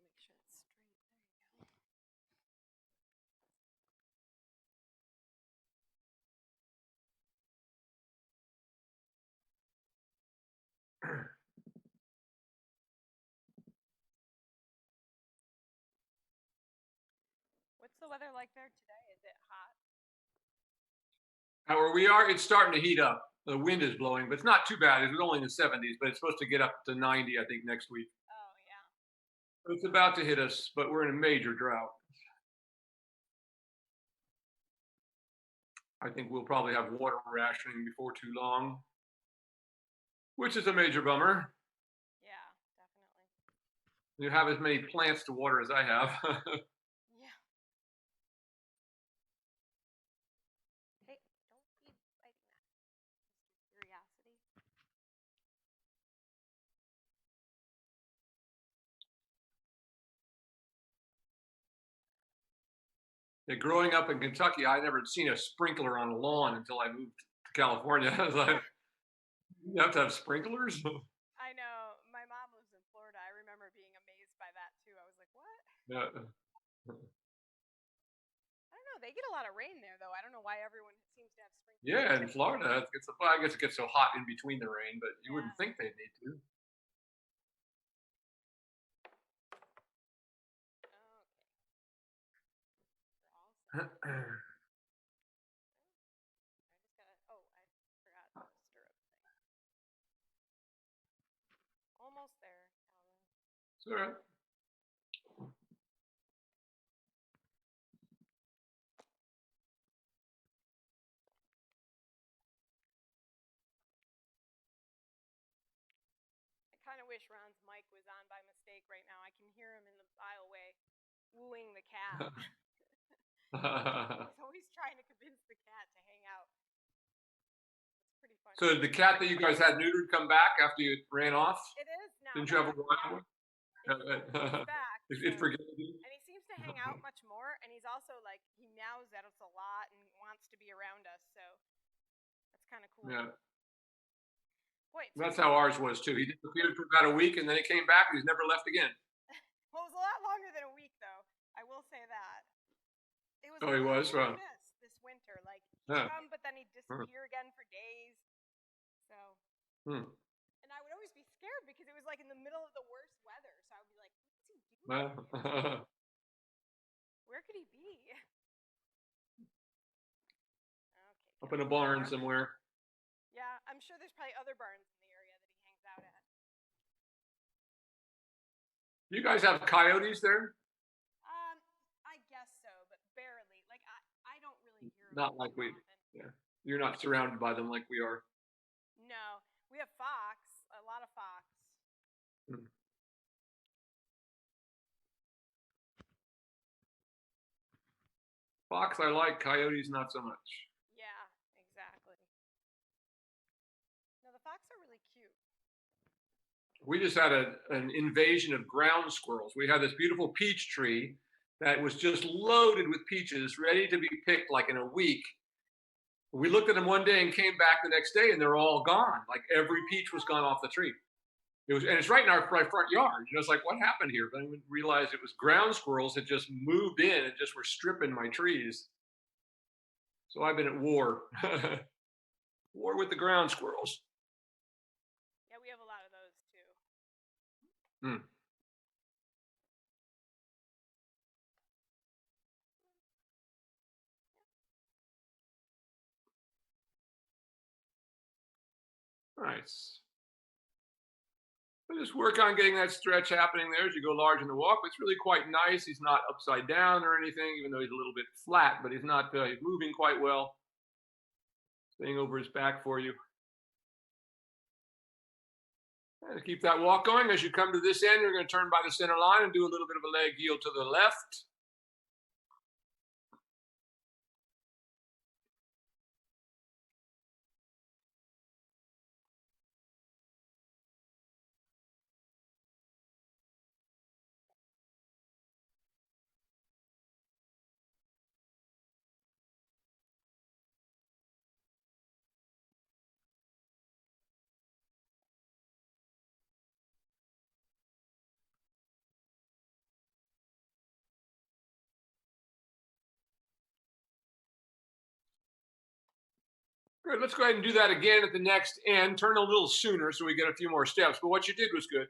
Make sure it's straight. There you go. What's the weather like there today? Is it hot? Where we are, it's starting to heat up. The wind is blowing, but it's not too bad. It was only in the 70s, but it's supposed to get up to 90, I think, next week. Oh, yeah. It's about to hit us, but we're in a major drought. I think we'll probably have water rationing before too long, which is a major bummer. Yeah, definitely. You have as many plants to water as I have. Yeah. Hey, don't be biting that. Just your curiosity. Yeah, growing up in Kentucky, I never seen a sprinkler on a lawn until I moved to California. I was like, you have to have sprinklers? I know. My mom lives in Florida. I remember being amazed by that too. I was like, what? Yeah. I don't know. They get a lot of rain there, though. I don't know why everyone seems to have sprinklers. Yeah, in Florida, I guess it gets so hot in between the rain, but you wouldn't think they'd need to. Okay. We're all set. I just gotta. Oh, I forgot the stirrup thing. Almost there, Calvin. It's all right. I kind of wish Ron's mic was on by mistake right now. I can hear him in the aisleway wooing the cat. He's always trying to convince the cat to hang out. It's pretty funny. So did the cat that you guys had neutered come back after you ran off? It is now. Didn't you have a wild one? He's back. It forgave you? And he seems to hang out much more, and he's also like, he meows at us a lot and wants to be around us, so that's kind of cool. Yeah. Boy, That's how ours was too. He disappeared for about a week and then he came back and he's never left again. Well, it was a lot longer than a week, though. I will say that. It was. Oh, he was? Wow. This winter, like he'd come, but then he'd disappear again for days. So. And I would always be scared because it was like in the middle of the worst weather, so I would be like, "What's he doing? Where could he be?" Okay. Up in a barn somewhere. Yeah, I'm sure there's probably other barns in the area that he hangs out at. Do you guys have coyotes there? I guess so, but barely. Like I don't really hear them Not like we, yeah. You're not surrounded by them like we are. No, we have fox, a lot of fox. Hmm. Fox I like, coyotes not so much. Yeah, exactly. No, the fox are really cute. We just had an invasion of ground squirrels. We had this beautiful peach tree that was just loaded with peaches, ready to be picked like in a week. We looked at them one day and came back the next day, and they're all gone. Like every peach was gone off the tree. It was, and it's right in our front yard. You know, it's like, what happened here? But I realized it was ground squirrels had just moved in and just were stripping my trees. So I've been at war, war with the ground squirrels. Yeah, we have a lot of those too. Hmm. Nice. So just work on getting that stretch happening there as you go large in the walk. But it's really quite nice. He's not upside down or anything, even though he's a little bit flat, but he's not, he's moving quite well. Staying over his back for you. And keep that walk going. As you come to this end, you're going to turn by the center line and do a little bit of a leg yield to the left. Good. Let's go ahead and do that again at the next end. Turn a little sooner so we get a few more steps. But what you did was good.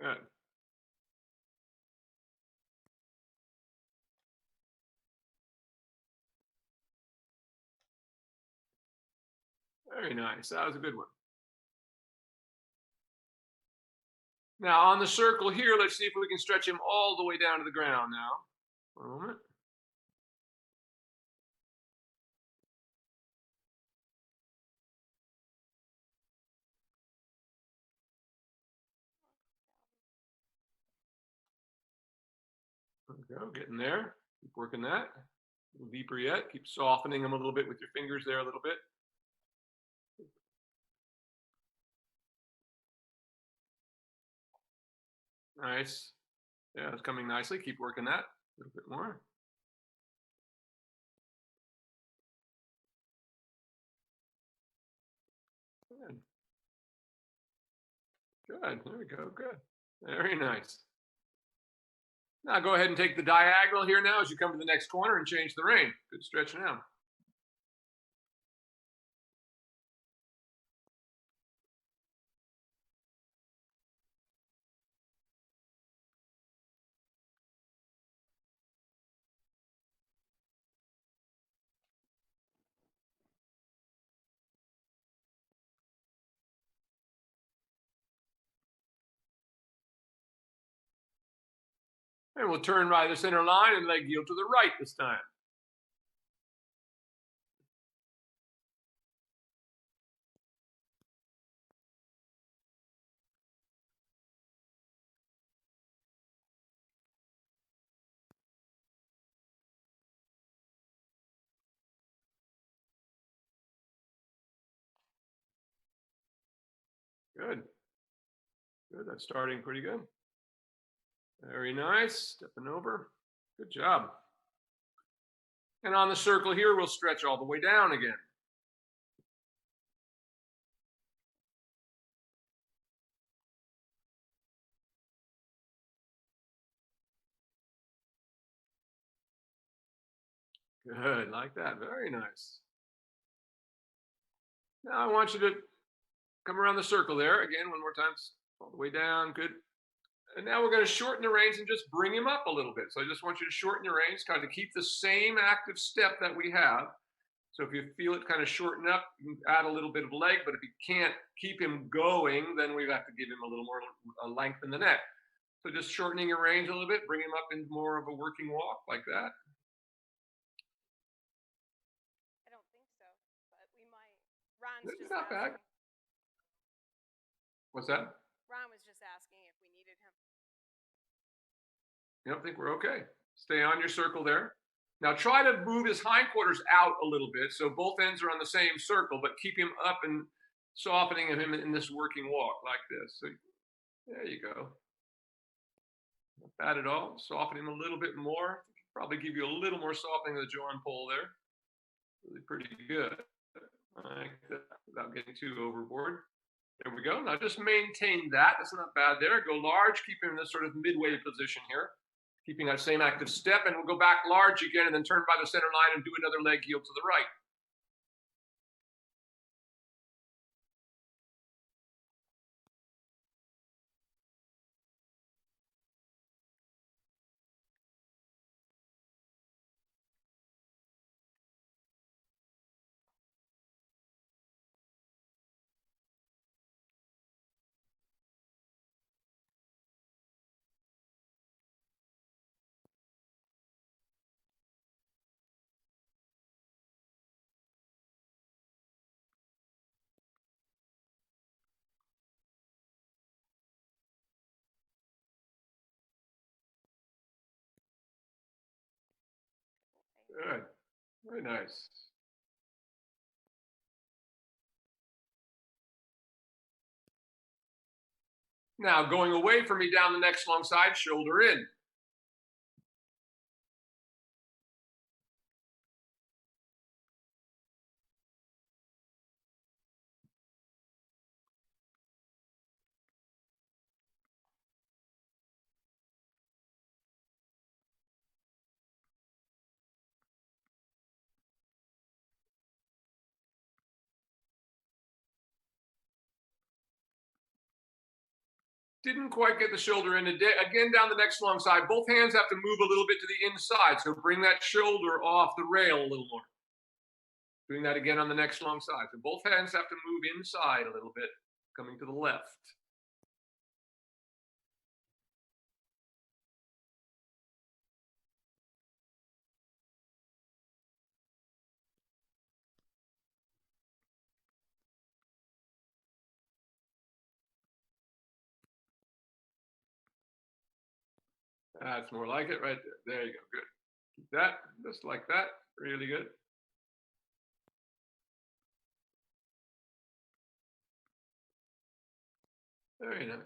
Good. Very nice. That was a good one. Now on the circle here, let's see if we can stretch him all the way down to the ground now. For a moment. There we go. Getting there. Keep working that. A little deeper yet. Keep softening them a little bit with your fingers there a little bit. Nice. Yeah, it's coming nicely. Keep working that a little bit more. Good. Good. There we go. Good. Very nice. Now go ahead and take the diagonal here now as you come to the next corner and change the rein. Good stretch now. And we'll turn by the center line and leg yield to the right this time. Good. Good. That's starting pretty good. Very nice. Stepping over. Good job. And on the circle here, we'll stretch all the way down again. Good, like that. Very nice. Now I want you to come around the circle there again one more time, all the way down. Good. And now we're going to shorten the reins and just bring him up a little bit. So I just want you to shorten your reins, kind of keep the same active step that we have. So if you feel it kind of shorten up, you can add a little bit of leg. But if you can't keep him going, then we have to give him a little more length in the neck. So just shortening your range a little bit, bring him up into more of a working walk like that. I don't think so, but we might. Ron's It's just not bad. asking. What's that? Ron was just asking if we needed him. I think we're okay. Stay on your circle there. Now try to move his hindquarters out a little bit so both ends are on the same circle, but keep him up and softening him in this working walk like this. So there you go. Not bad at all. Soften him a little bit more. Probably give you a little more softening of the jaw and pole there. Really pretty good. Like that, without getting too overboard. There we go. Now just maintain that. That's not bad there. Go large, keep him in this sort of midway position here. Keeping that same active step, and we'll go back large again and then turn by the center line and do another leg heel to the right. Good. Very nice. Now going away from me down the next long side, shoulder in. Didn't quite get the shoulder in. Again, down the next long side. Both hands have to move a little bit to the inside. So bring that shoulder off the rail a little more. Doing that again on the next long side. So both hands have to move inside a little bit, coming to the left. That's more like it right there. There you go. Good. Keep that just like that. Really good. Very nice.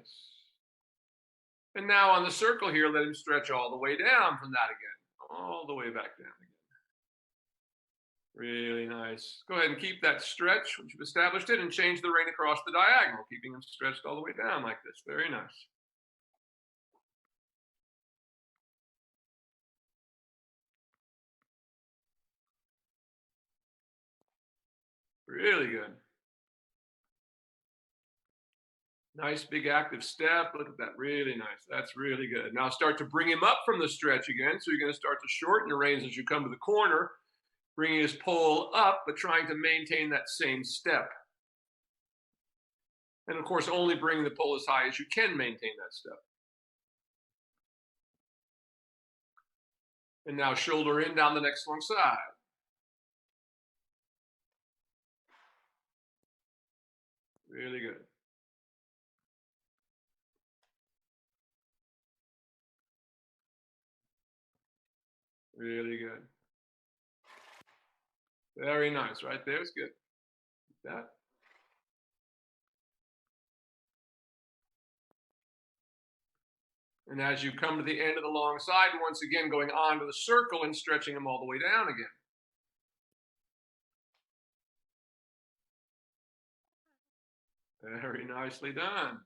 And now on the circle here, let him stretch all the way down from that again. All the way back down again. Really nice. Go ahead and keep that stretch once you've established it and change the rein across the diagonal, keeping him stretched all the way down like this. Very nice. Really good. Nice big active step. Look at that. Really nice. That's really good. Now start to bring him up from the stretch again. So you're going to start to shorten your reins as you come to the corner, bringing his pole up, but trying to maintain that same step. And of course, only bring the pole as high as you can maintain that step. And now shoulder in down the next long side. Really good. Really good. Very nice. Right there is good. Like that. And as you come to the end of the long side, once again, going onto the circle and stretching them all the way down again. Very nicely done.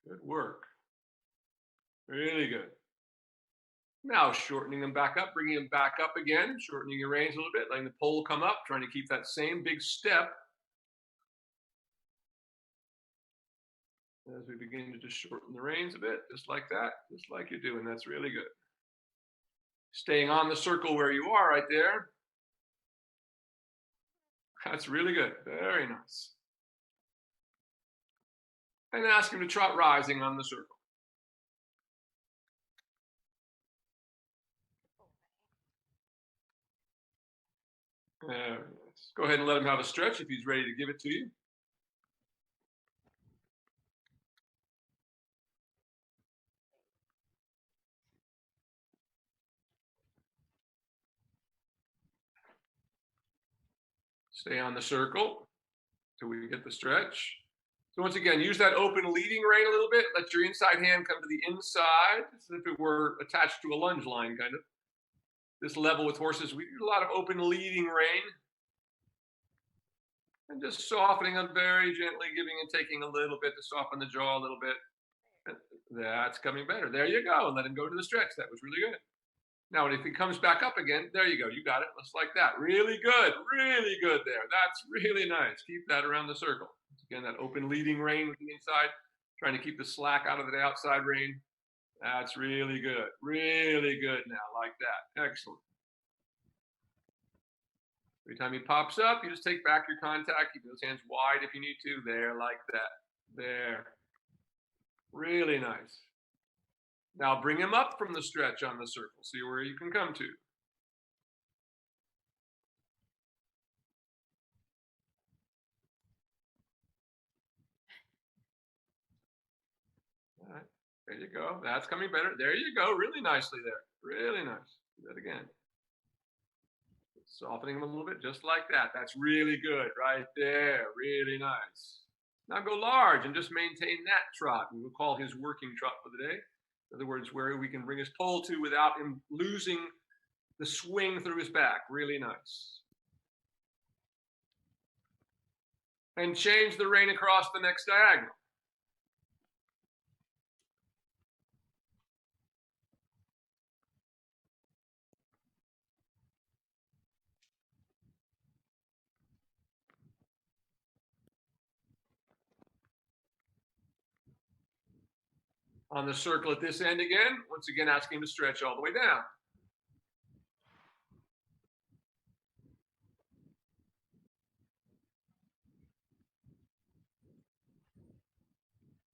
Good work. Really good. Now shortening them back up, bringing them back up again, shortening your reins a little bit, letting the pole come up, trying to keep that same big step as we begin to just shorten the reins a bit, just like that, just like you're doing. That's really good. Staying on the circle where you are right there. That's really good. Very nice. And ask him to trot rising on the circle. Very nice. Go ahead and let him have a stretch if he's ready to give it to you. Stay on the circle till we get the stretch. So once again, use that open leading rein a little bit. Let your inside hand come to the inside as if it were attached to a lunge line, kind of. This level with horses, we do a lot of open leading rein. And just softening them very gently, giving and taking a little bit to soften the jaw a little bit. That's coming better. There you go. And let him go to the stretch. That was really good. Now, if he comes back up again, there you go. You got it. Just like that. Really good. Really good there. That's really nice. Keep that around the circle. Again, that open leading rein with the inside, trying to keep the slack out of the outside rein. That's really good. Really good now, like that. Excellent. Every time he pops up, you just take back your contact. Keep those hands wide if you need to. There, like that. There. Really nice. Now bring him up from the stretch on the circle. See where you can come to. All right. There you go. That's coming better. There you go. Really nicely there. Really nice. Do that again. Softening him a little bit, just like that. That's really good right there. Really nice. Now go large and just maintain that trot. We will call his working trot for the day. In other words, where we can bring his pole to without him losing the swing through his back. Really nice. And change the rein across the next diagonal. On the circle at this end again, once again asking him to stretch all the way down.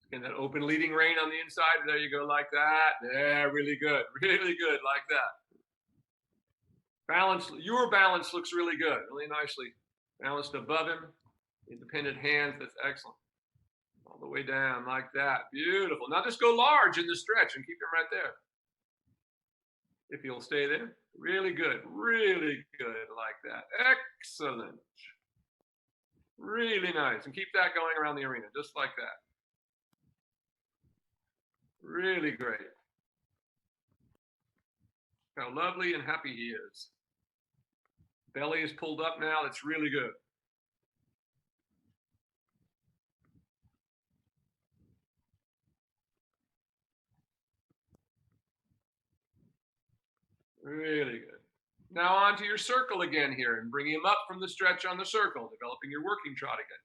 Again, that open leading rein on the inside. There you go, like that. There, really good. Really good, like that. Balance, your balance looks really good, really nicely balanced above him. Independent hands, that's excellent. All the way down like that. Beautiful. Now just go large in the stretch and keep him right there. If he'll stay there. Really good. Really good like that. Excellent. Really nice. And keep that going around the arena, just like that. Really great. How lovely and happy he is. Belly is pulled up now. That's really good. Really good. Now on to your circle again here and bringing him up from the stretch on the circle, developing your working trot again.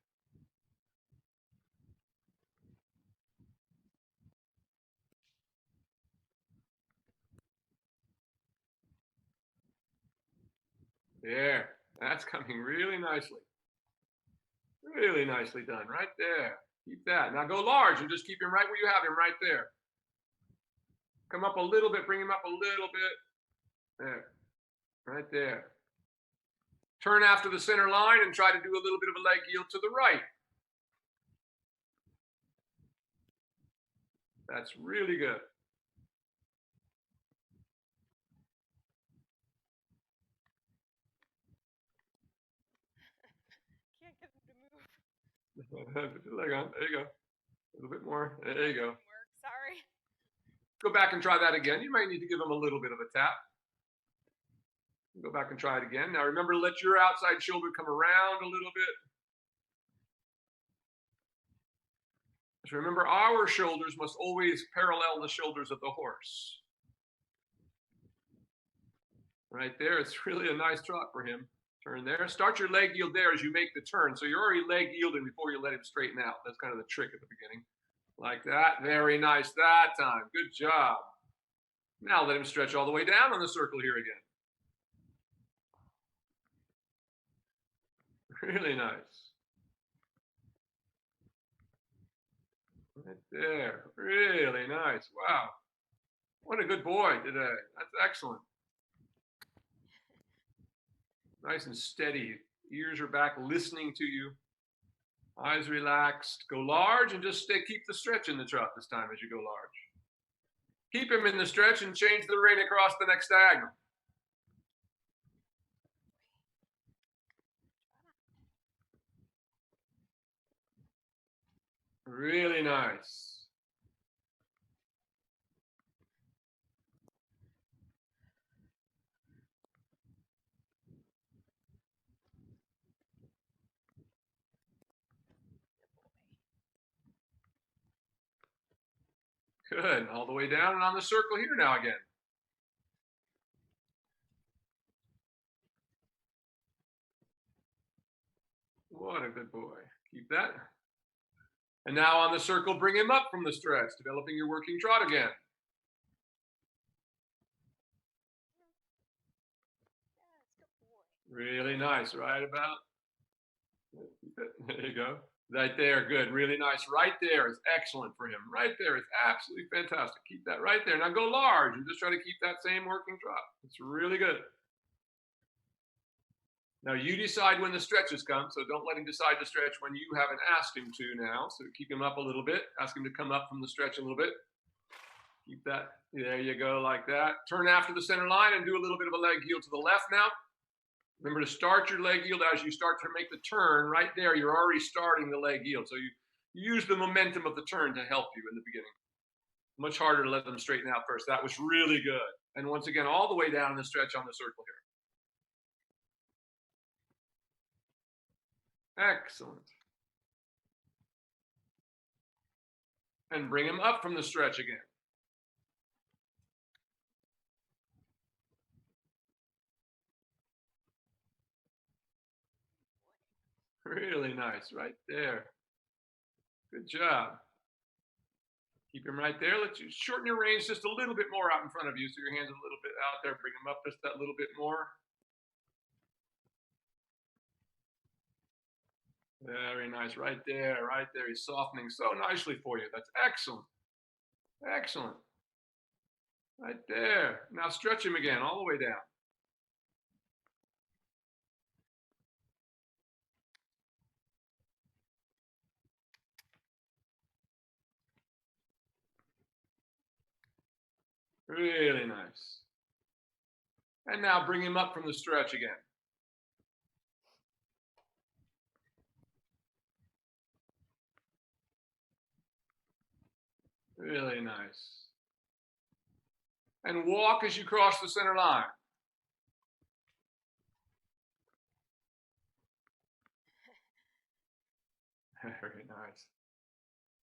There, that's coming really nicely. Really nicely done, right there. Keep that. Now go large and just keep him right where you have him, right there. Come up a little bit, bring him up a little bit. There, right there. Turn after the center line and try to do a little bit of a leg yield to the right. That's really good. Can't get him to move. Put your leg on. There you go. A little bit more. There you go. Sorry. Go back and try that again. You might need to give him a little bit of a tap. Go back and try it again. Now remember to let your outside shoulder come around a little bit. So remember, our shoulders must always parallel the shoulders of the horse. Right there, it's really a nice trot for him. Turn there. Start your leg yield there as you make the turn. So you're already leg yielding before you let him straighten out. That's kind of the trick at the beginning. Like that. Very nice that time. Good job. Now let him stretch all the way down on the circle here again. Really nice. Right there. Really nice. Wow. What a good boy today. That's excellent. Nice and steady. Ears are back, listening to you. Eyes relaxed. Go large and just keep the stretch in the trot this time as you go large. Keep him in the stretch and change the rein across the next diagonal. Really nice. Good. All the way down and on the circle here now again. What a good boy. Keep that. And now on the circle, bring him up from the stretch, developing your working trot again. Really nice. Right about. There you go. Right there. Good. Really nice. Right there is excellent for him. Right there is absolutely fantastic. Keep that right there. Now go large and just try to keep that same working trot. It's really good. Now you decide when the stretches come, so don't let him decide to stretch when you haven't asked him to now. So keep him up a little bit. Ask him to come up from the stretch a little bit. Keep that. There you go, like that. Turn after the center line and do a little bit of a leg yield to the left now. Remember to start your leg yield as you start to make the turn. Right there, you're already starting the leg yield. So you use the momentum of the turn to help you in the beginning. Much harder to let them straighten out first. That was really good. And once again, all the way down in the stretch on the circle here. Excellent. And bring him up from the stretch again. Really nice, right there. Good job. Keep him right there. Let's shorten your reins just a little bit more out in front of you so your hands are a little bit out there. Bring them up just that little bit more. Very nice, right there, right there. He's softening so nicely for you. That's excellent. Excellent. Right there. Now stretch him again all the way down. Really nice. And now bring him up from the stretch again. Really nice. And walk as you cross the center line. Very nice.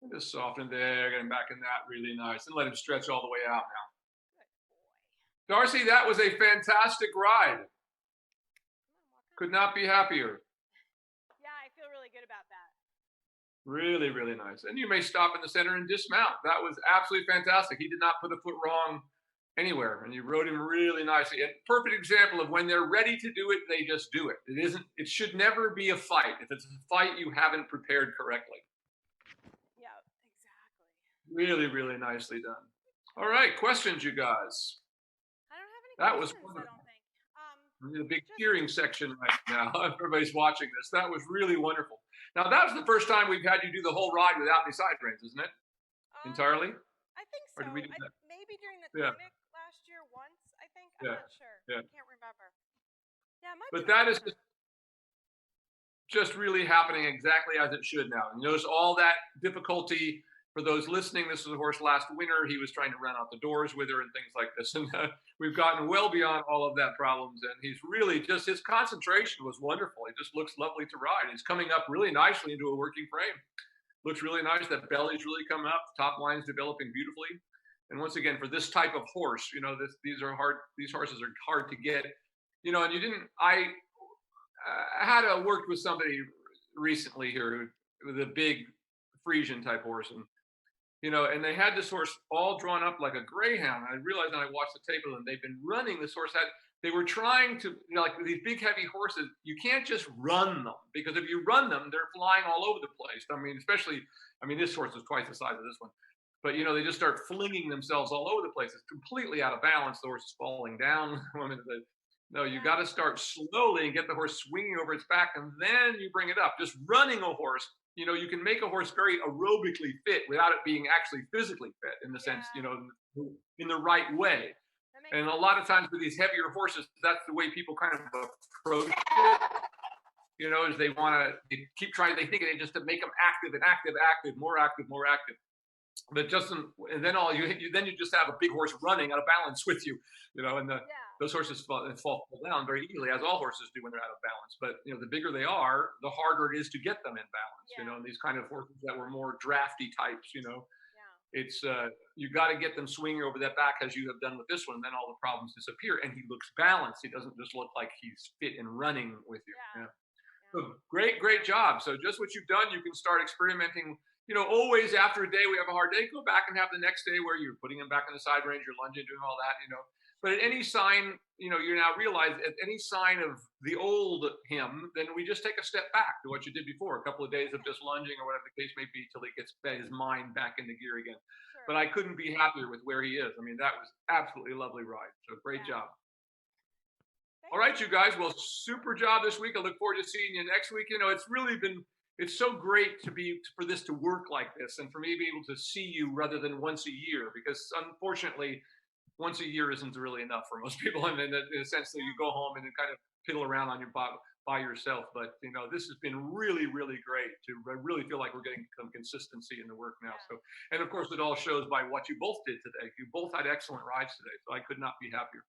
And just soften there, get him back in that, really nice. And let him stretch all the way out now. Darcy, that was a fantastic ride. Could not be happier. Yeah, I feel really good about that. Really, really nice. And you may stop in the center and dismount. That was absolutely fantastic. He did not put a foot wrong anywhere, and you rode him really nicely. And perfect example of when they're ready to do it, they just do it. It should never be a fight. If it's a fight, you haven't prepared correctly. Yeah, exactly. Really, really nicely done. All right, questions, you guys. I don't have any That was questions, wonderful. I don't think. The big cheering section right now. Everybody's watching this. That was really wonderful. Now, that was the first time we've had you do the whole ride without any side reins, isn't it? Entirely? I think so. Or did we do that? Maybe during the Yeah. clinic last year once, I think. Yeah. I'm not sure. Yeah. I can't remember. Yeah, it might But be that is different. just really happening exactly as it should now. And notice all that difficulty for those listening. This was, of course, last winter. He was trying to run out the doors with her and things like this. And we've gotten well beyond all of that problems. And he's really just, his concentration was wonderful. He just looks lovely to ride. He's coming up really nicely into a working frame. Looks really nice. That belly's really come up. Top line's developing beautifully. And once again, for this type of horse, you know, these are hard. These horses are hard to get. You know, and you didn't. I had worked with somebody recently here with a big Frisian type horse, and you know, and they had this horse all drawn up like a greyhound. I realized when I watched the tape of them, they've been running. This horse had, they were trying to, you know, like these big heavy horses, you can't just run them, because if you run them, they're flying all over the place. I mean, especially, I mean, this horse is twice the size of this one, but you know, they just start flinging themselves all over the place. It's completely out of balance. The horse is falling down. No, you got to start slowly and get the horse swinging over its back, and then you bring it up. Just running a horse, you know, you can make a horse very aerobically fit without it being actually physically fit, in the sense, you know, in the right way. And a lot of times with these heavier horses, that's the way people kind of approach it. You know, is they keep trying, they think they just to make them active and active, more active, more active. But just, and then then you just have a big horse running out of balance with you, you know, and those horses fall down very easily, as all horses do when they're out of balance. But you know, the bigger they are, the harder it is to get them in balance. You know, and these kind of horses that were more drafty types, you know, it's you got to get them swinging over that back, as you have done with this one. And then all the problems disappear, and he looks balanced. He doesn't just look like he's fit and running with you. So great job. So just what you've done, you can start experimenting. You know, always after a day we have a hard day, go back and have the next day where you're putting him back in the side range, you're lunging, doing all that, you know. But at any sign, you know, you now realize at any sign of the old him, then we just take a step back to what you did before, a couple of days of just lunging or whatever the case may be, till he gets his mind back into gear again. But I couldn't be happier with where he is. I mean, that was absolutely a lovely ride. So great job. All right, you guys. Well, super job this week. I look forward to seeing you next week. You know, it's really been, it's so great for this to work like this, and for me to be able to see you rather than once a year, because unfortunately, once a year isn't really enough for most people. And in a sense that you go home and kind of piddle around on your by yourself. But you know, this has been really, really great. I really feel like we're getting some consistency in the work now. So, and of course, it all shows by what you both did today. You both had excellent rides today, so I could not be happier.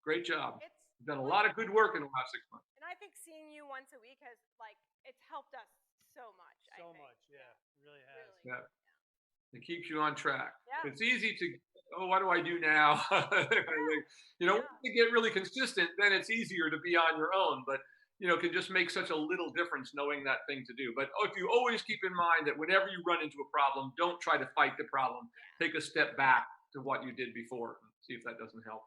Great job. You've done a lot of good work in the last 6 months. And I think seeing you once a week has, like, it's helped us so much. So much, yeah, it really has. Yeah. It keeps you on track. It's easy to, oh, what do I do now? You know, once you get really consistent, then it's easier to be on your own. But you know, can just make such a little difference knowing that thing to do. But if you always keep in mind that whenever you run into a problem, don't try to fight the problem. Take a step back to what you did before and see if that doesn't help.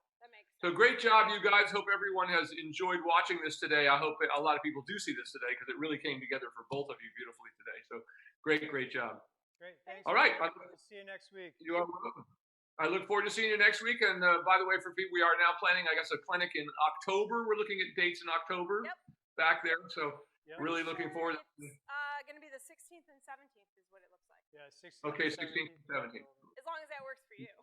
So great job, you guys. Hope everyone has enjoyed watching this today. I hope a lot of people do see this today, because it really came together for both of you beautifully today. So great job. Great. Thanks. All right. See you next week. You are welcome. I look forward to seeing you next week. And by the way, for people, we are now planning, I guess, a clinic in October. We're looking at dates in October back there. So really looking forward. It's going to be the 16th and 17th is what it looks like. Yeah, 16th. Okay, 16th and 17th. As long as that works for you.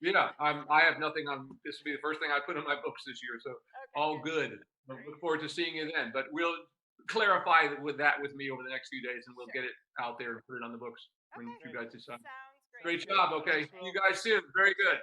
Yeah, I have nothing on. This will be the first thing I put in my books this year, so all good. I look forward to seeing you then. But we'll clarify with me over the next few days, and we'll get it out there and put it on the books when you guys decide. Sounds great. Great job. Okay, see you guys soon. Very good.